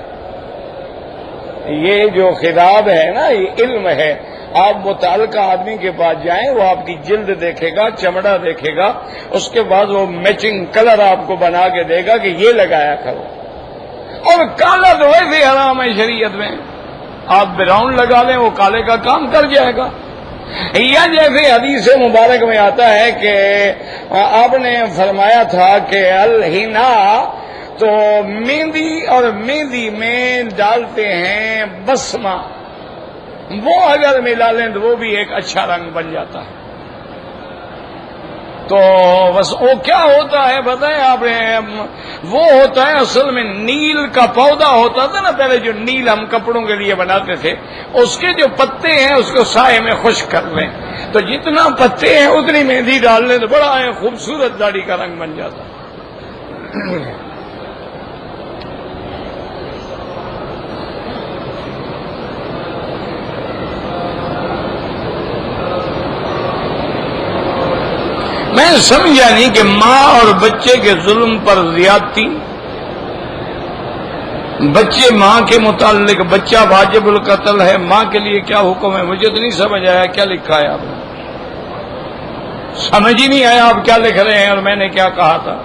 یہ جو خضاب ہے نا یہ علم ہے. آپ متعلقہ آدمی کے پاس جائیں، وہ آپ کی جلد دیکھے گا، چمڑا دیکھے گا، اس کے بعد وہ میچنگ کلر آپ کو بنا کے دے گا کہ یہ لگایا کرو. اور کالا تو ویسے حرام ہے شریعت میں. آپ براؤن لگا لیں وہ کالے کا کام کر جائے گا. یا جیسے حدیث مبارک میں آتا ہے کہ آپ نے فرمایا تھا کہ الحنا، تو مہندی اور مہندی میں ڈالتے ہیں بسمہ، وہ اگر ملا لیں تو وہ بھی ایک اچھا رنگ بن جاتا ہے. تو بس وہ کیا ہوتا ہے بتائیں آپ نے؟ وہ ہوتا ہے اصل میں نیل کا پودا ہوتا تھا نا پہلے، جو نیل ہم کپڑوں کے لیے بناتے تھے، اس کے جو پتے ہیں اس کو سائے میں خشک کر لیں، تو جتنا پتے ہیں اتنی مہندی ڈال لیں تو بڑا خوبصورت داڑھی کا رنگ بن جاتا ہے. میں سمجھا نہیں کہ ماں اور بچے کے ظلم پر زیادتی، بچے ماں کے متعلق بچہ واجب القتل ہے، ماں کے لیے کیا حکم ہے؟ مجھے تو نہیں سمجھ آیا کیا لکھا ہے آپ نے. سمجھ ہی نہیں آیا آپ کیا لکھ رہے ہیں اور میں نے کیا کہا تھا.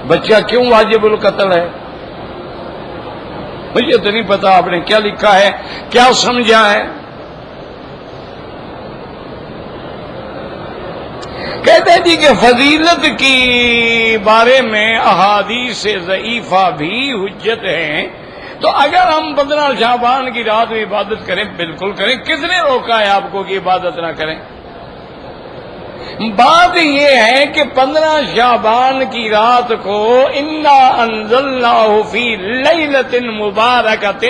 بچہ کیوں واجب القتل ہے؟ مجھے تو نہیں پتا آپ نے کیا لکھا ہے، کیا سمجھا ہے۔ کہتے ہیں جی کہ فضیلت کی بارے میں احادیث ضعیفہ بھی حجت ہیں، تو اگر ہم 15 شعبان کی رات میں عبادت کریں، بالکل کریں، کس نے روکا ہے آپ کو کہ عبادت نہ کریں؟ بات یہ ہے کہ 15 شعبان کی رات کو انا انزلناہ فی لیلۃ مبارکۃ،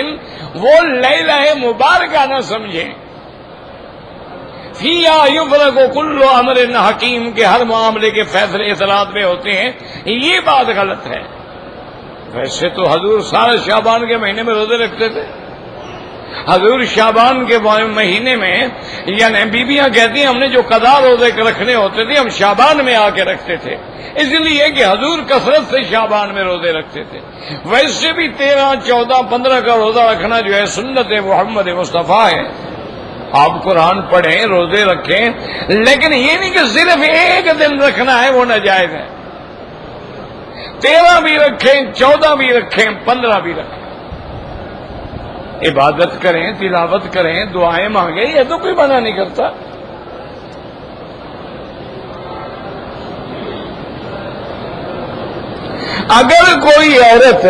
وہ لیلہ مبارکہ نہ سمجھیں، فیہا یفرق کل امر حکیم، کے ہر معاملے کے فیصلے اس رات میں ہوتے ہیں، یہ بات غلط ہے۔ ویسے تو حضور سارے شعبان کے مہینے میں روزے رکھتے تھے۔ حضور شعبان کے مہینے میں، یعنی بیویاں کہتی ہیں ہم نے جو قضا روزے رکھنے ہوتے تھے ہم شعبان میں آ کے رکھتے تھے، اس لیے کہ حضور کثرت سے شعبان میں روزے رکھتے تھے۔ ویسے بھی 13، 14، 15 کا روزہ رکھنا جو ہے سنت محمد مصطفیٰ ہے۔ آپ قرآن پڑھیں، روزے رکھیں، لیکن یہ نہیں کہ صرف ایک دن رکھنا ہے وہ ناجائز ہے۔ 13 بھی رکھیں، 14 بھی رکھیں، 15 بھی رکھیں، عبادت کریں، تلاوت کریں، دعائیں مانگیں، یہ تو کوئی منع نہیں کرتا۔ اگر کوئی عورت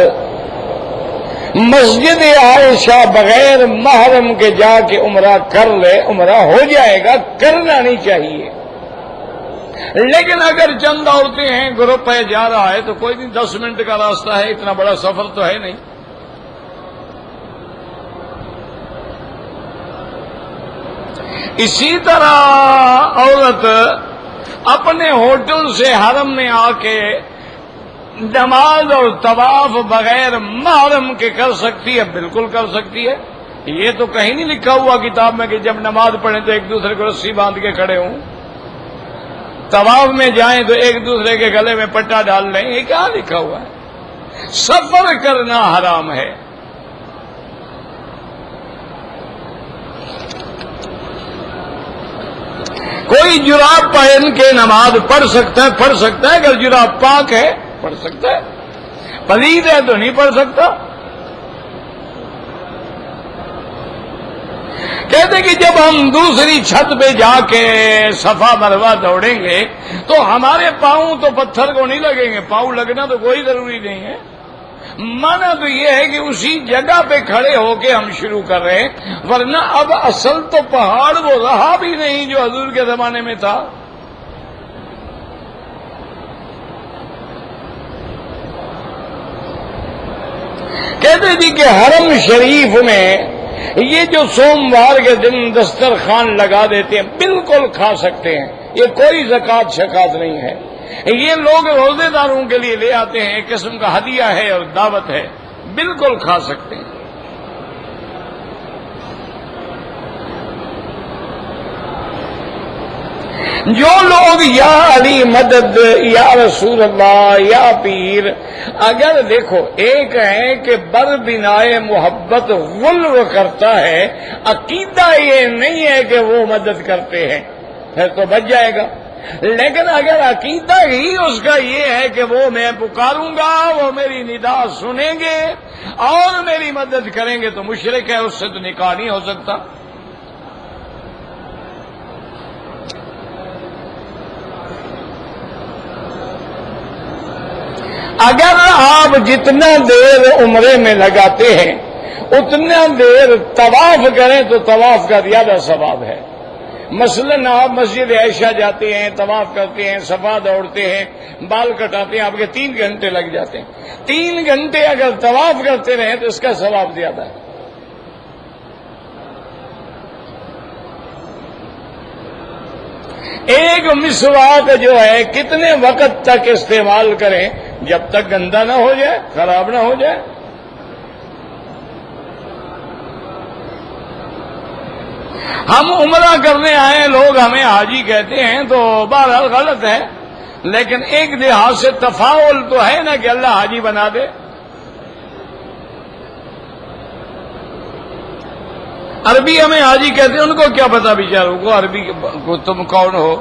مسجد عائشہ بغیر محرم کے جا کے عمرہ کر لے، عمرہ ہو جائے گا، کرنا نہیں چاہیے۔ لیکن اگر چند عورتیں ہیں، گروپ ہے، جا رہا ہے تو کوئی نہیں، 10 منٹ کا راستہ ہے، اتنا بڑا سفر تو ہے نہیں۔ اسی طرح عورت اپنے ہوٹل سے حرم میں آ کے نماز اور طواف بغیر محرم کے کر سکتی ہے، بالکل کر سکتی ہے۔ یہ تو کہیں نہیں لکھا ہوا کتاب میں کہ جب نماز پڑھیں تو ایک دوسرے کو رسی باندھ کے کھڑے ہوں، طواف میں جائیں تو ایک دوسرے کے گلے میں پٹا ڈال لیں، یہ کیا لکھا ہوا ہے؟ سفر کرنا حرام ہے۔ کوئی جراب پہن کے نماز پڑھ سکتا ہے، پڑھ سکتا ہے، اگر جراب پاک ہے پڑھ سکتا ہے، پلید ہے تو نہیں پڑھ سکتا۔ کہتے کہ جب ہم دوسری چھت پہ جا کے صفا مروہ دوڑیں گے تو ہمارے پاؤں تو پتھر کو نہیں لگیں گے، پاؤں لگنا تو کوئی ضروری نہیں ہے۔ مانا تو یہ ہے کہ اسی جگہ پہ کھڑے ہو کے ہم شروع کر رہے ہیں، ورنہ اب اصل تو پہاڑ وہ رہا بھی نہیں جو حضور کے زمانے میں تھا۔ کہتے جی کہ حرم شریف میں یہ جو سوموار کے دن دسترخوان لگا دیتے ہیں بالکل کھا سکتے ہیں، یہ کوئی زکوٰۃ شکات نہیں ہے، یہ لوگ روزے داروں کے لیے لے آتے ہیں، ایک قسم کا ہدیہ ہے اور دعوت ہے، بالکل کھا سکتے ہیں۔ جو لوگ یا علی مدد، یا رسول اللہ، یا پیر، اگر دیکھو ایک ہے کہ بر بنائے محبت غلو کرتا ہے، عقیدہ یہ نہیں ہے کہ وہ مدد کرتے ہیں، پھر تو بچ جائے گا۔ لیکن اگر عقیدہ ہی اس کا یہ ہے کہ وہ میں پکاروں گا، وہ میری ندا سنیں گے اور میری مدد کریں گے، تو مشرک ہے، اس سے تو نکاح نہیں ہو سکتا۔ اگر آپ جتنا دیر عمرے میں لگاتے ہیں اتنا دیر طواف کریں تو طواف کا زیادہ ثواب ہے۔ مثلاً آپ مسجد عائشہ جاتے ہیں، طواف کرتے ہیں، صفا دوڑتے ہیں، بال کٹاتے ہیں، آپ کے 3 گھنٹے لگ جاتے ہیں، 3 گھنٹے اگر طواف کرتے رہیں تو اس کا ثواب زیادہ ہے۔ ایک مسواک جو ہے کتنے وقت تک استعمال کریں جب تک گندا نہ ہو جائے، خراب نہ ہو جائے؟ ہم عمرہ کرنے آئے لوگ ہمیں حاجی کہتے ہیں تو بہرحال غلط ہے، لیکن ایک لحاظ سے تفاعل تو ہے نا کہ اللہ حاجی بنا دے۔ عربی ہمیں حاجی کہتے ہیں، ان کو کیا پتا بیچاروں کو عربی کو تم کون ہو،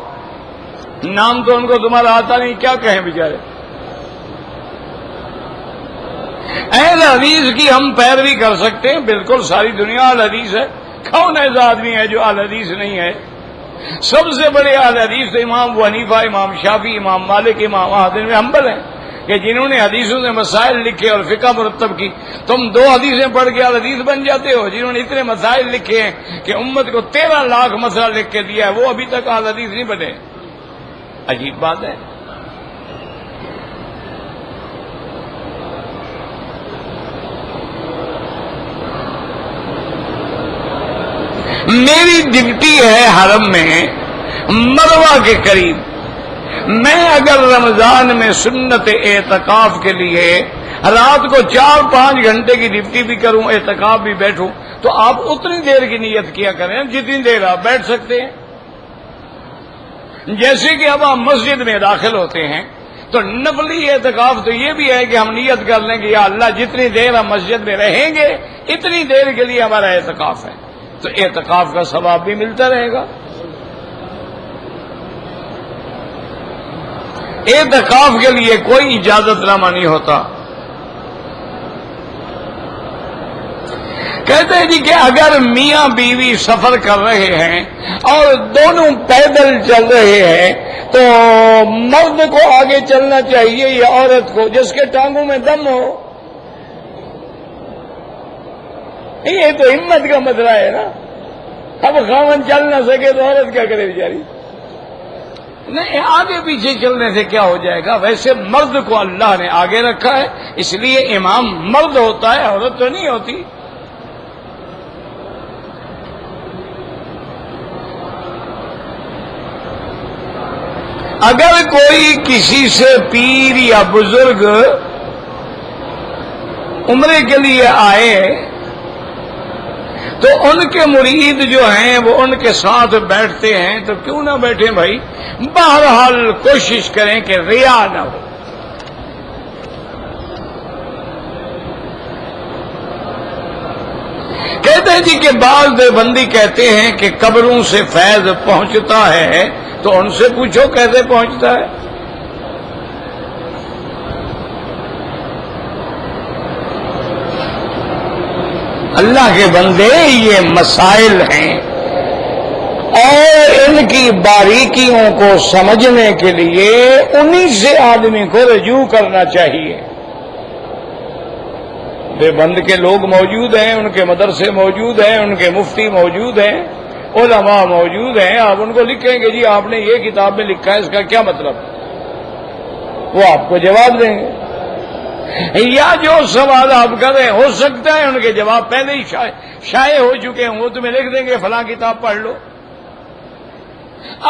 نام تو ان کو تمہارا آتا نہیں، کیا کہیں بیچارے۔ اہل حدیث کی ہم پیروی کر سکتے ہیں، بالکل ساری دنیا اہل حدیث ہے، کون ایسا آدمی ہے جو اہل حدیث نہیں ہے؟ سب سے بڑے اہل حدیث تو امام ابو حنیفہ، امام شافعی، امام مالک، امام احمد بن حنبل ہیں کہ جنہوں نے حدیثوں سے مسائل لکھے اور فقہ مرتب کی۔ تم 2 حدیثیں پڑھ کے اہل حدیث بن جاتے ہو؟ جنہوں نے اتنے مسائل لکھے ہیں کہ امت کو 13 لاکھ مسئلہ لکھ کے دیا ہے، وہ ابھی تک اہل حدیث نہیں بنے۔ عجیب بات ہے۔ میری ڈیوٹی ہے حرم میں مروہ کے قریب، میں اگر رمضان میں سنت اعتکاف کے لیے رات کو 4-5 گھنٹے کی ڈیوٹی بھی کروں، اعتکاف بھی بیٹھوں، تو آپ اتنی دیر کی نیت کیا کریں جتنی دیر آپ بیٹھ سکتے ہیں۔ جیسے کہ اب آپ مسجد میں داخل ہوتے ہیں تو نفلی اعتکاف تو یہ بھی ہے کہ ہم نیت کر لیں کہ یا اللہ جتنی دیر ہم مسجد میں رہیں گے اتنی دیر کے لیے ہمارا اعتکاف ہے، تو اعتکاف کا ثواب بھی ملتا رہے گا۔ اعتکاف کے لیے کوئی اجازت نامہ نہیں ہوتا۔ کہتے ہیں جی کہ اگر میاں بیوی سفر کر رہے ہیں اور دونوں پیدل چل رہے ہیں تو مرد کو آگے چلنا چاہیے یا عورت کو جس کے ٹانگوں میں دم ہو؟ یہ تو ہمت کا مسئلہ ہے نا۔ اب خاوند چل نہ سکے تو عورت کیا کرے بیچاری؟ نہیں، آگے پیچھے چلنے سے کیا ہو جائے گا؟ ویسے مرد کو اللہ نے آگے رکھا ہے، اس لیے امام مرد ہوتا ہے، عورت تو نہیں ہوتی۔ اگر کوئی کسی سے پیر یا بزرگ عمرے کے لیے آئے تو ان کے مرید جو ہیں وہ ان کے ساتھ بیٹھتے ہیں، تو کیوں نہ بیٹھیں بھائی؟ بہرحال کوشش کریں کہ ریا نہ ہو۔ کہتے ہیں جی کہ بعض دیوبندی کہتے ہیں کہ قبروں سے فیض پہنچتا ہے، تو ان سے پوچھو کیسے پہنچتا ہے؟ اللہ کے بندے، یہ مسائل ہیں اور ان کی باریکیوں کو سمجھنے کے لیے انہی سے آدمی کو رجوع کرنا چاہیے۔ دیوبند کے لوگ موجود ہیں، ان کے مدرسے موجود ہیں، ان کے مفتی موجود ہیں، علماء موجود ہیں، آپ ان کو لکھیں کہ جی آپ نے یہ کتاب میں لکھا ہے، اس کا کیا مطلب؟ وہ آپ کو جواب دیں گے۔ یا جو سوال آپ کر رہے ہیں ہو سکتا ہے ان کے جواب پہلے ہی شائع ہو چکے ہیں، وہ تمہیں لکھ دیں گے فلاں کتاب پڑھ لو۔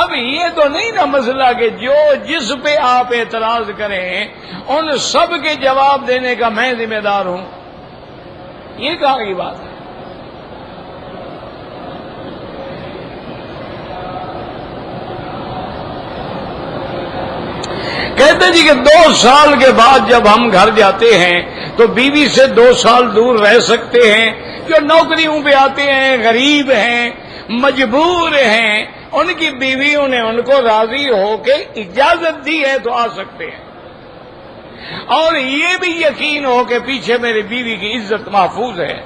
اب یہ تو نہیں نا مسئلہ کہ جو جس پہ آپ اعتراض کریں ان سب کے جواب دینے کا میں ذمہ دار ہوں، یہ کہاں کی بات ہے؟ کہتے جی کہ 2 سال کے بعد جب ہم گھر جاتے ہیں تو بیوی سے 2 سال دور رہ سکتے ہیں۔ جو نوکریوں پہ آتے ہیں، غریب ہیں، مجبور ہیں، ان کی بیویوں نے ان کو راضی ہو کے اجازت دی ہے تو آ سکتے ہیں، اور یہ بھی یقین ہو کہ پیچھے میری بیوی کی عزت محفوظ ہے،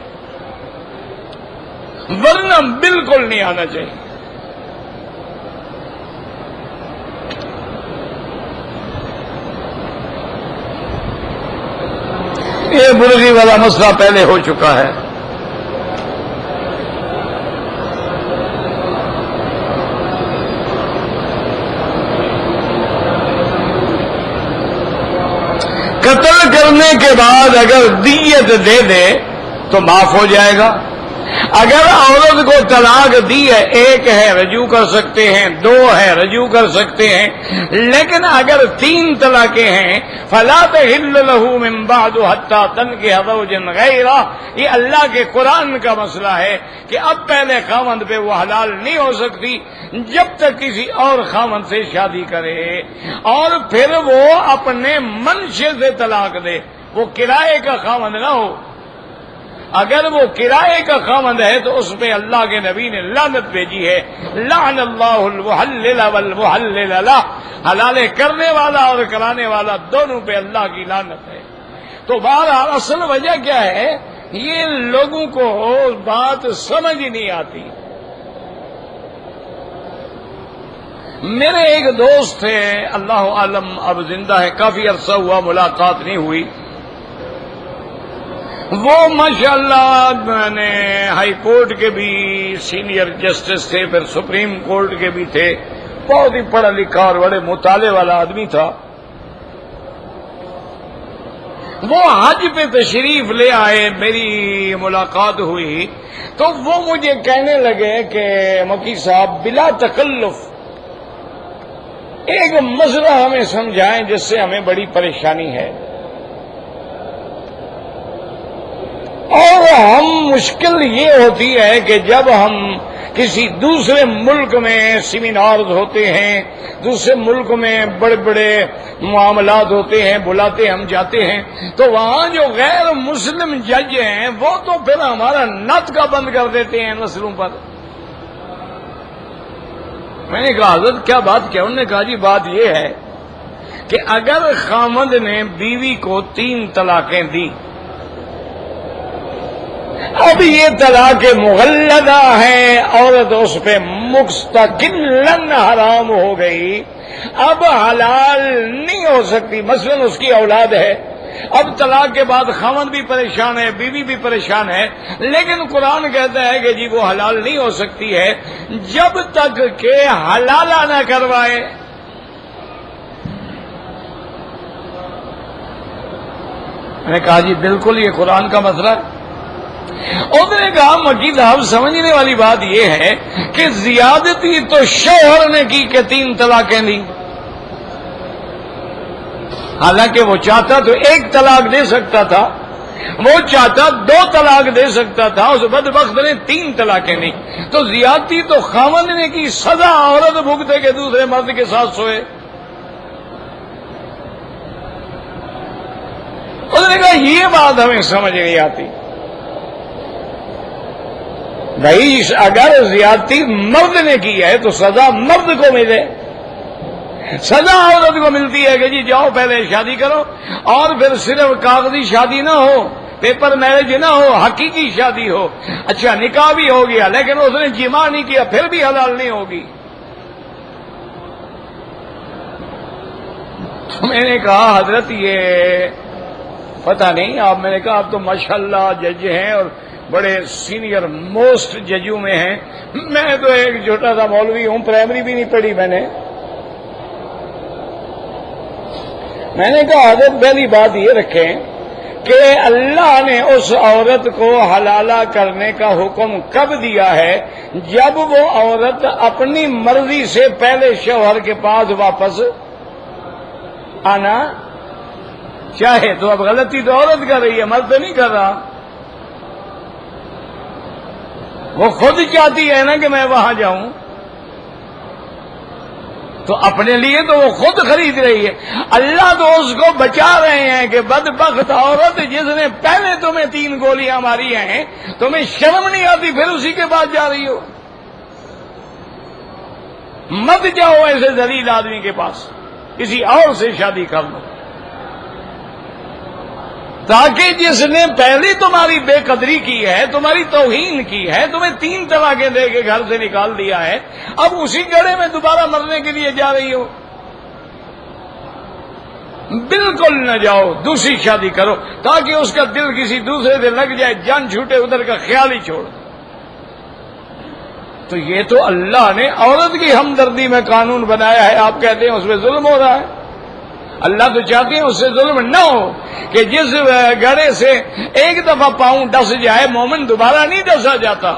ورنہ بالکل نہیں آنا چاہیے۔ یہ برغی والا مسئلہ پہلے ہو چکا ہے۔ قتل کرنے کے بعد اگر دیت دے دے تو معاف ہو جائے گا۔ اگر عورت کو طلاق دی ہے، 1 ہے رجوع کر سکتے ہیں، 2 ہے رجوع کر سکتے ہیں، لیکن اگر 3 طلاقیں ہیں فلا تحل له من بعد حتى تنكح زوجا غيره۔ یہ اللہ کے قرآن کا مسئلہ ہے کہ اب پہلے خاوند پہ وہ حلال نہیں ہو سکتی جب تک کسی اور خاوند سے شادی کرے، اور پھر وہ اپنے منشے سے طلاق دے، وہ کرائے کا خاوند نہ ہو۔ اگر وہ کرائے کا خاوند ہے تو اس پہ اللہ کے نبی نے لعنت بھیجی ہے، لعن اللہ المحلل والمحلل له، حلال کرنے والا اور کرانے والا دونوں پہ اللہ کی لعنت ہے۔ تو تو بہرحال اصل وجہ کیا ہے؟ یہ لوگوں کو بات سمجھ ہی نہیں آتی. میرے ایک دوست تھے، اللہ عالم اب زندہ ہے، کافی عرصہ ہوا ملاقات نہیں ہوئی. وہ ماشاءاللہ میں نے ہائی کورٹ کے بھی سینئر جسٹس تھے، پھر سپریم کورٹ کے بھی تھے، بہت ہی پڑھا لکھا اور بڑے مطالعے والا آدمی تھا. وہ حج پہ تشریف لے آئے، میری ملاقات ہوئی تو وہ مجھے کہنے لگے کہ مکی صاحب بلا تکلف ایک مسئلہ ہمیں سمجھائیں جس سے ہمیں بڑی پریشانی ہے، اور ہم مشکل یہ ہوتی ہے کہ جب ہم کسی دوسرے ملک میں سیمینارز ہوتے ہیں، دوسرے ملک میں بڑے بڑے معاملات ہوتے ہیں، بلاتے ہم جاتے ہیں، تو وہاں جو غیر مسلم جج ہیں وہ تو پھر ہمارا نت کا بند کر دیتے ہیں مسئلوں پر. میں نے کہا حضرت کیا بات کیا؟ انہوں نے کہا جی بات یہ ہے کہ اگر خامند نے بیوی کو 3 طلاقیں دی، اب یہ طلاق مغلظہ ہے، عورت اس پہ مستقلاً حرام ہو گئی، اب حلال نہیں ہو سکتی. مثلاً اس کی اولاد ہے، اب طلاق کے بعد خامند بھی پریشان ہے، بیوی بھی پریشان ہے، لیکن قرآن کہتا ہے کہ جی وہ حلال نہیں ہو سکتی ہے جب تک کہ حلالہ نہ کروائے. میں نے کہا جی بالکل یہ قرآن کا مسئلہ ہے. انہوں نے کہا مکی صاحب سمجھنے والی بات یہ ہے کہ زیادتی تو شوہر نے کی کہ 3 طلاقیں دی، حالانکہ وہ چاہتا تو 1 طلاق دے سکتا تھا، وہ چاہتا 2 طلاق دے سکتا تھا، اس بدبخت نے 3 طلاقیں دی. تو زیادتی تو خاوند نے کی، سزا عورت بھگتے کہ دوسرے مرد کے ساتھ سوئے. انہوں نے کہا یہ بات ہمیں سمجھ نہیں آتی. بھائی اگر زیادتی مرد نے کی ہے تو سزا مرد کو ملے. سزا عورت کو ملتی ہے کہ جی جاؤ پہلے شادی کرو، اور پھر صرف کاغذی شادی نہ ہو، پیپر میرج نہ ہو، حقیقی شادی ہو. اچھا نکاح بھی ہو گیا لیکن اس نے جمع نہیں کیا، پھر بھی حلال نہیں ہوگی. تو میں نے کہا حضرت یہ پتہ نہیں آپ، میں نے کہا آپ تو ماشاءاللہ جج ہیں اور بڑے سینئر موسٹ ججوں میں ہیں، میں تو ایک چھوٹا سا مولوی ہوں، پرائمری بھی نہیں پڑھی میں نے. میں نے کہا حضرت پہلی بات یہ رکھیں کہ اللہ نے اس عورت کو حلالہ کرنے کا حکم کب دیا ہے؟ جب وہ عورت اپنی مرضی سے پہلے شوہر کے پاس واپس آنا چاہے. تو اب غلطی تو عورت کر رہی ہے، مرد تو نہیں کر رہا. وہ خود چاہتی ہے نا کہ میں وہاں جاؤں، تو اپنے لیے تو وہ خود خرید رہی ہے. اللہ تو اس کو بچا رہے ہیں کہ بدبخت عورت جس نے پہلے تمہیں 3 گولیاں ماری ہیں، تمہیں شرم نہیں آتی پھر اسی کے بعد جا رہی ہو. مت جاؤ ایسے ذلیل آدمی کے پاس، کسی اور سے شادی کر لو، تاکہ جس نے پہلی تمہاری بے قدری کی ہے، تمہاری توہین کی ہے، تمہیں 3 طلاقیں دے کے گھر سے نکال دیا ہے، اب اسی گڑھے میں دوبارہ مرنے کے لیے جا رہی ہو. بالکل نہ جاؤ، دوسری شادی کرو تاکہ اس کا دل کسی دوسرے سے لگ جائے، جان چھوٹے، ادھر کا خیال ہی چھوڑ. تو یہ تو اللہ نے عورت کی ہمدردی میں قانون بنایا ہے، آپ کہتے ہیں اس میں ظلم ہو رہا ہے. اللہ تو چاہتے ہیں اس سے ظلم نہ ہو، کہ جس گڑھے سے ایک دفعہ پاؤں ڈس جائے مومن دوبارہ نہیں ڈسا جاتا.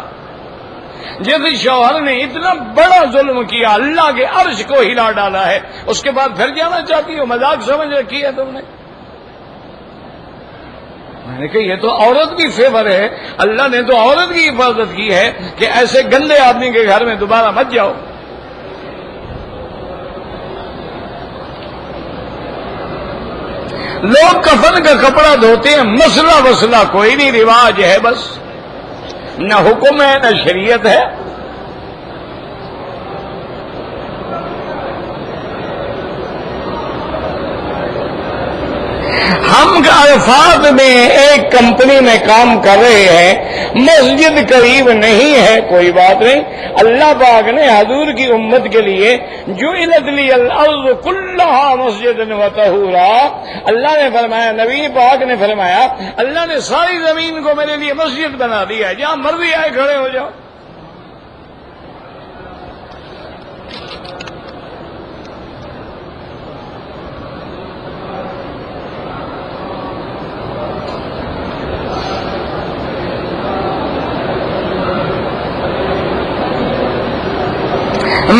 جس شوہر نے اتنا بڑا ظلم کیا، اللہ کے عرش کو ہلا ڈالا ہے، اس کے بعد پھر جانا چاہتی ہو؟ مذاق سمجھ رکھی ہے تم نے. میں نے کہا یہ تو عورت کی فیور ہے، اللہ نے تو عورت کی حفاظت کی ہے کہ ایسے گندے آدمی کے گھر میں دوبارہ مت جاؤ. لوگ کفن کا کپڑا دھوتے ہیں، مسئلہ وسلہ کوئی نہیں، رواج ہے بس، نہ حکم ہے نہ شریعت ہے. ہم عرفات میں ایک کمپنی میں کام کر رہے ہیں، مسجد قریب نہیں ہے، کوئی بات نہیں، اللہ پاک نے حضور کی امت کے لیے جعلت لی الارض کلھا مسجدا وطہورا، اللہ نے فرمایا، نبی پاک نے فرمایا، اللہ نے ساری زمین کو میرے لیے مسجد بنا دیا ہے، جہاں مرضی آئے کھڑے ہو جاؤ۔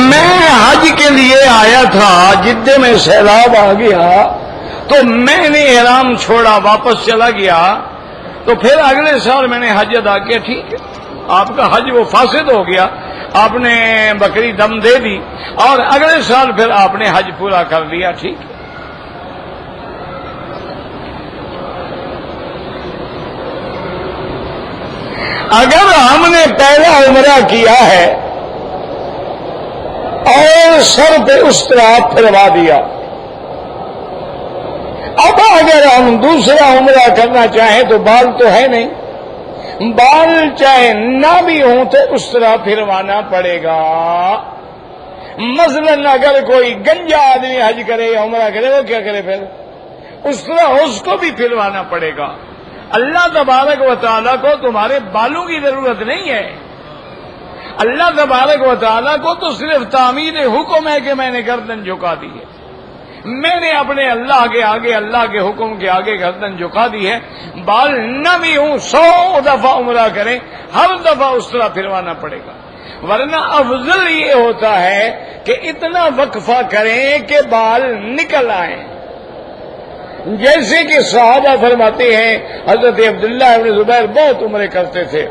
میں حج کے لیے آیا تھا، جدے میں سیلاب آ گیا تو میں نے احرام چھوڑا، واپس چلا گیا، تو پھر اگلے سال میں نے حج ادا کیا۔ ٹھیک ہے، آپ کا حج وہ فاسد ہو گیا، آپ نے بکری دم دے دی اور اگلے سال پھر آپ نے حج پورا کر لیا، ٹھیک ہے۔ اگر ہم نے پہلا عمرہ کیا ہے اور سر پہ اس طرح پھروا دیا، اب اگر ہم دوسرا عمرہ کرنا چاہیں تو بال تو ہے نہیں، بال چاہے نہ بھی ہوں تو اس طرح پھروانا پڑے گا۔ مثلاً اگر کوئی گنجا آدمی حج کرے یا عمرہ کرے وہ کیا کرے؟ پھر اس طرح اس کو بھی پھروانا پڑے گا۔ اللہ تبارک و تعالیٰ کو تمہارے بالوں کی ضرورت نہیں ہے، اللہ تبارک و تعالیٰ کو تو صرف تعمیر حکم ہے کہ میں نے گردن جھکا دی ہے، میں نے اپنے اللہ کے آگے، اللہ کے حکم کے آگے گردن جھکا دی ہے۔ بال نہ بھی ہوں 100 دفعہ عمرہ کریں، ہر دفعہ اس طرح پھروانا پڑے گا، ورنہ افضل یہ ہوتا ہے کہ اتنا وقفہ کریں کہ بال نکل آئیں، جیسے کہ صحابہ فرماتے ہیں حضرت عبداللہ ابن زبیر بہت عمرے کرتے تھے،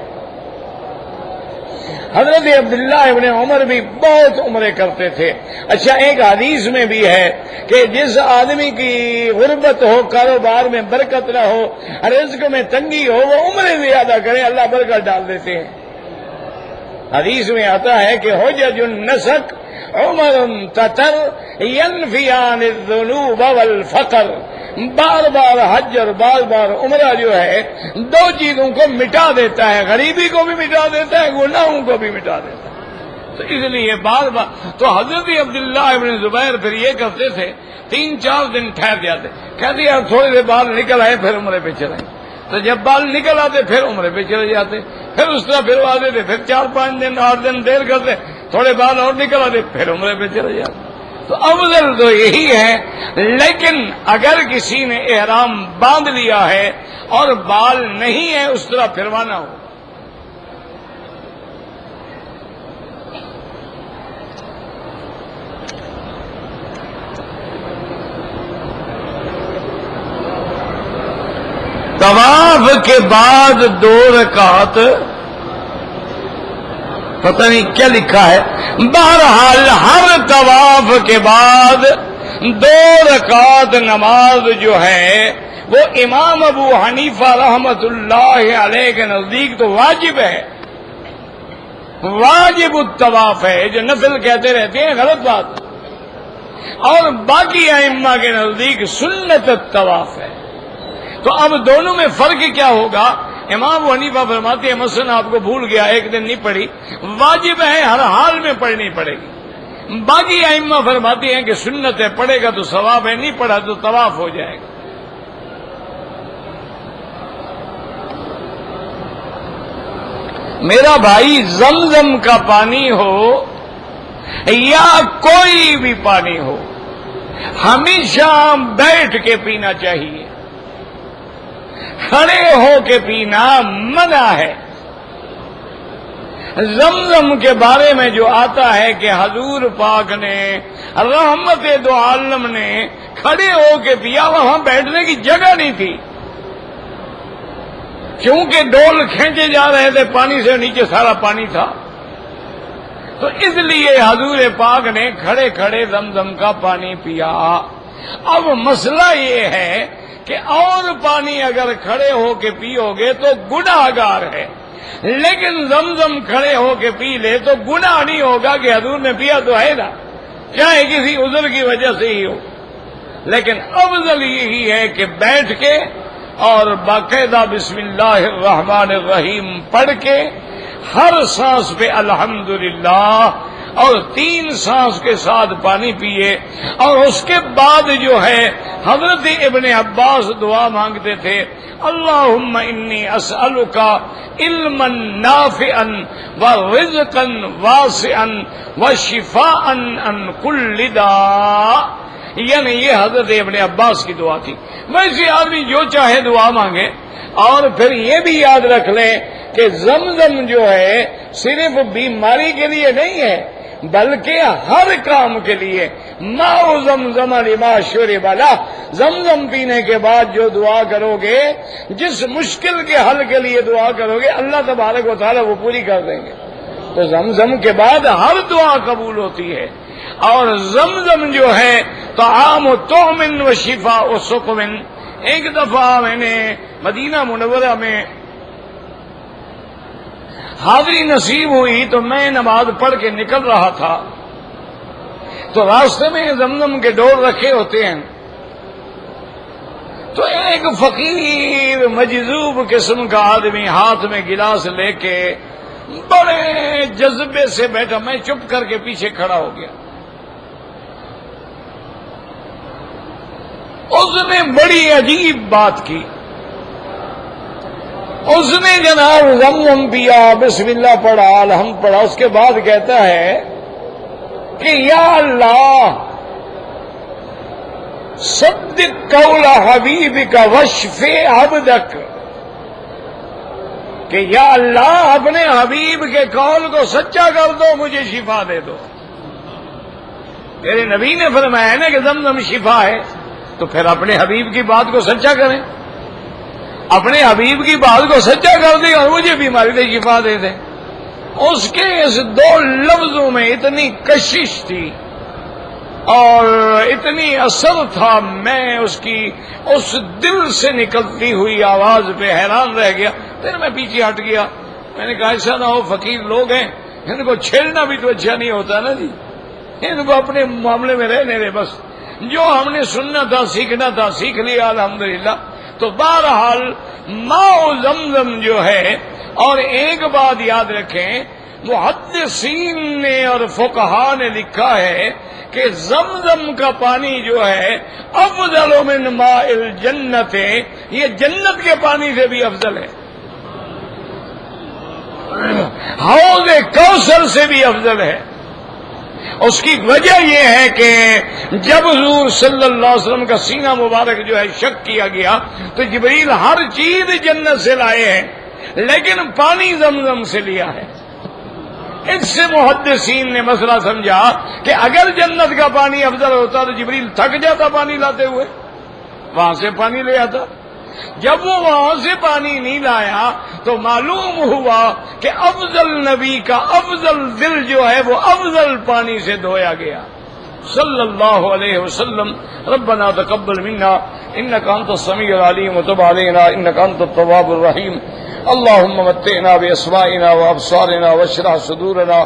حضرت عبداللہ ابن عمر بھی بہت عمرے کرتے تھے۔ اچھا، ایک حدیث میں بھی ہے کہ جس آدمی کی غربت ہو، کاروبار میں برکت نہ ہو، رزق میں تنگی ہو، وہ عمرے زیادہ کرے، اللہ برکت ڈال دیتے ہیں۔ حدیث میں آتا ہے کہ حجج النسک عمر تتر ینفیان الذنوب والفقر، بار بار حج اور بار بار عمرہ جو ہے دو چیزوں کو مٹا دیتا ہے، غریبی کو بھی مٹا دیتا ہے، گناہوں کو بھی مٹا دیتا ہے۔ تو اس لیے بار بار تو حضرت عبداللہ ابن زبیر پھر یہ کرتے تھے، 3-4 دن ٹھہر جاتے، کہتے یار تھوڑے سے بال نکل آئے پھر عمرے پہ چلیں، تو جب بال نکل آتے پھر عمرے پہ چلے جاتے، پھر اس طرح پھروا دیتے، پھر 4-5 دن 8 دن دیر کرتے، تھوڑے بال اور نکل آتے پھر عمرے پہ چلے جاتے۔ تو افضل تو یہی ہے، لیکن اگر کسی نے احرام باندھ لیا ہے اور بال نہیں ہے اس طرح پھروانا ہو۔ طواف کے بعد 2 رکعت، پتہ نہیں کیا لکھا ہے، بہرحال ہر طواف کے بعد 2 رکعت نماز جو ہے وہ امام ابو حنیفہ رحمت اللہ علیہ کے نزدیک تو واجب ہے، واجب الطواف ہے، جو نفل کہتے رہتے ہیں غلط بات، اور باقی ائمہ کے نزدیک سنت الطواف ہے۔ تو اب دونوں میں فرق کیا ہوگا؟ امام حنیفہ فرماتے ہیں مثلا آپ کو بھول گیا، ایک دن نہیں پڑھی، واجب ہے، ہر حال میں پڑھنی پڑے گی۔ باقی ائمہ فرماتے ہیں کہ سنت ہے، پڑھے گا تو ثواب ہے، نہیں پڑھا تو طواف ہو جائے گا۔ میرا بھائی، زمزم کا پانی ہو یا کوئی بھی پانی ہو، ہمیشہ بیٹھ کے پینا چاہیے، کھڑے ہو کے پینا منع ہے۔ زمزم کے بارے میں جو آتا ہے کہ حضور پاک نے، رحمت دو عالم نے کھڑے ہو کے پیا، وہاں بیٹھنے کی جگہ نہیں تھی، کیونکہ ڈول کھینچے جا رہے تھے، پانی سے نیچے سارا پانی تھا، تو اس لیے حضور پاک نے کھڑے کھڑے زمزم کا پانی پیا۔ اب مسئلہ یہ ہے کہ اور پانی اگر کھڑے ہو کے پیو گے تو گناہ گار ہے، لیکن زمزم کھڑے ہو کے پی لے تو گناہ نہیں ہوگا کہ حضور نے پیا تو ہے نا، چاہے کسی عذر کی وجہ سے ہی ہو۔ لیکن افضل یہی ہے کہ بیٹھ کے اور باقاعدہ بسم اللہ الرحمن الرحیم پڑھ کے ہر سانس پہ الحمدللہ اور 3 سانس کے ساتھ پانی پیے. اور اس کے بعد جو ہے حضرت ابن عباس دعا مانگتے تھے اللہم انی اسألک علما نافعا ورزقا واسعا وشفاء عن کل داء. یعنی یہ حضرت ابن عباس کی دعا تھی. ویسے آدمی جو چاہے دعا مانگے. اور پھر یہ بھی یاد رکھ لیں کہ زمزم جو ہے صرف بیماری کے لیے نہیں ہے بلکہ ہر کام کے لیے. ماء زمزم لما شرب لہ، زمزم پینے کے بعد جو دعا کرو گے، جس مشکل کے حل کے لیے دعا کرو گے، اللہ تبارک و تعالیٰ وہ پوری کر دیں گے. تو زمزم کے بعد ہر دعا قبول ہوتی ہے. اور زمزم جو ہے طعام و طعم و شفاء و سقم. ایک دفعہ میں نے مدینہ منورہ میں حاضری نصیب ہوئی تو میں نماز پڑھ کے نکل رہا تھا تو راستے میں زمزم کے ڈور رکھے ہوتے ہیں. تو ایک فقیر مجذوب قسم کا آدمی ہاتھ میں گلاس لے کے بڑے جذبے سے بیٹھا. میں چپ کر کے پیچھے کھڑا ہو گیا. اس نے بڑی عجیب بات کی. اس نے جناب زمزم پیا، بسم اللہ پڑھا، الحمد پڑھا. اس کے بعد کہتا ہے کہ یا اللہ صدق قول حبیبک واشفی عبدک، کہ یا اللہ اپنے حبیب کے قول کو سچا کر دو، مجھے شفا دے دو. تیرے نبی نے فرمایا نا کہ زمزم شفا ہے، تو پھر اپنے حبیب کی بات کو سچا کریں. اپنے حبیب کی بات کو سچا کر دیں اور مجھے بیماری سے شفا دے دیں. اس کے اس 2 لفظوں میں اتنی کشش تھی اور اتنی اثر تھا. میں اس کی اس دل سے نکلتی ہوئی آواز پہ حیران رہ گیا. پھر میں پیچھے ہٹ گیا. میں نے کہا ایسا نہ ہو فقیر لوگ ہیں، ان کو چھیڑنا بھی تو اچھا نہیں ہوتا نا جی. ان کو اپنے معاملے میں رہنے دے. بس جو ہم نے سننا تھا سیکھنا تھا سیکھ لیا الحمدللہ. تو بہرحال ماء زمزم جو ہے. اور ایک بات یاد رکھیں، محدثین نے اور فقہا نے لکھا ہے کہ زمزم کا پانی جو ہے افضل من ماء الجنت، یہ جنت کے پانی سے بھی افضل ہے، حوض کوثر سے بھی افضل ہے. اس کی وجہ یہ ہے کہ جب حضور صلی اللہ علیہ وسلم کا سینہ مبارک جو ہے شک کیا گیا تو جبریل ہر چیز جنت سے لائے ہیں لیکن پانی زمزم سے لیا ہے. اس سے محدثین نے مسئلہ سمجھا کہ اگر جنت کا پانی افضل ہوتا تو جبریل تھک جاتا پانی لاتے ہوئے، وہاں سے پانی لے آتا. جب وہ وہاں سے پانی نہیں لایا تو معلوم ہوا کہ افضل نبی کا افضل دل جو ہے وہ افضل پانی سے دھویا گیا صلی اللہ علیہ وسلم. ربنا تقبل منا انك انت السميع العليم وتب علينا انك انت التواب الرحيم. اللهم متعنا باسمائنا وابصارنا واشرح صدورنا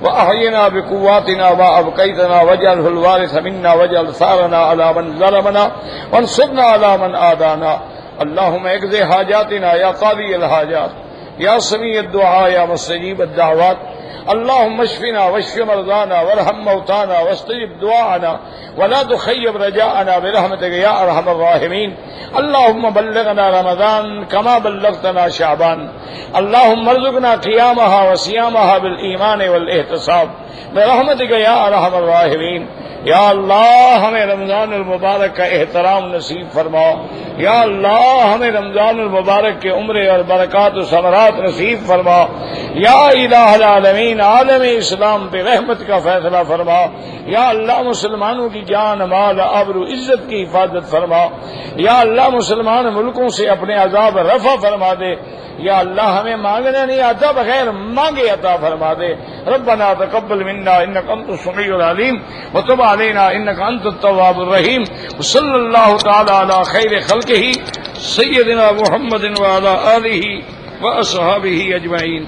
واحينا بقواتنا ما ابقيتنا واجعله الوارث منا واجعل ثارنا على من ظلمنا وانصرنا على من عادانا. اللهم اقض حاجاتنا يا قاضي الحاجات يا سميع الدعاء يا مستجيب الدعوات. اللهم اشفنا واشف مرضانا وارحم موتانا واستجب دعاءنا ولا تخيب رجاءنا برحمتك يا ارحم الراحمين. اللهم بلغنا رمضان كما بلغتنا شعبان. اللهم ارزقنا قيامها وصيامها بالإيمان والاحتساب برحمتك يا ارحم الراحمين. یا اللہ ہمیں رمضان المبارک کا احترام نصیب فرما. یا اللہ ہمیں رمضان المبارک کے عمرے اور برکات و ثمرات نصیب فرما. یا الہ العالمین عالم اسلام پہ رحمت کا فیصلہ فرما. یا اللہ مسلمانوں کی جان مال آبرو عزت کی حفاظت فرما. یا اللہ مسلمان ملکوں سے اپنے عذاب رفع فرما دے. یا اللہ ہمیں مانگنا نہیں آتا بغیر مانگے عطا فرما دے. ربنا تقبل منا انك انت السميع العليم وتب علينا انك انت التواب الرحيم. وصلى الله تعالى على خير خلقه سيدنا محمد وعلى آله واصحابه اجمعين.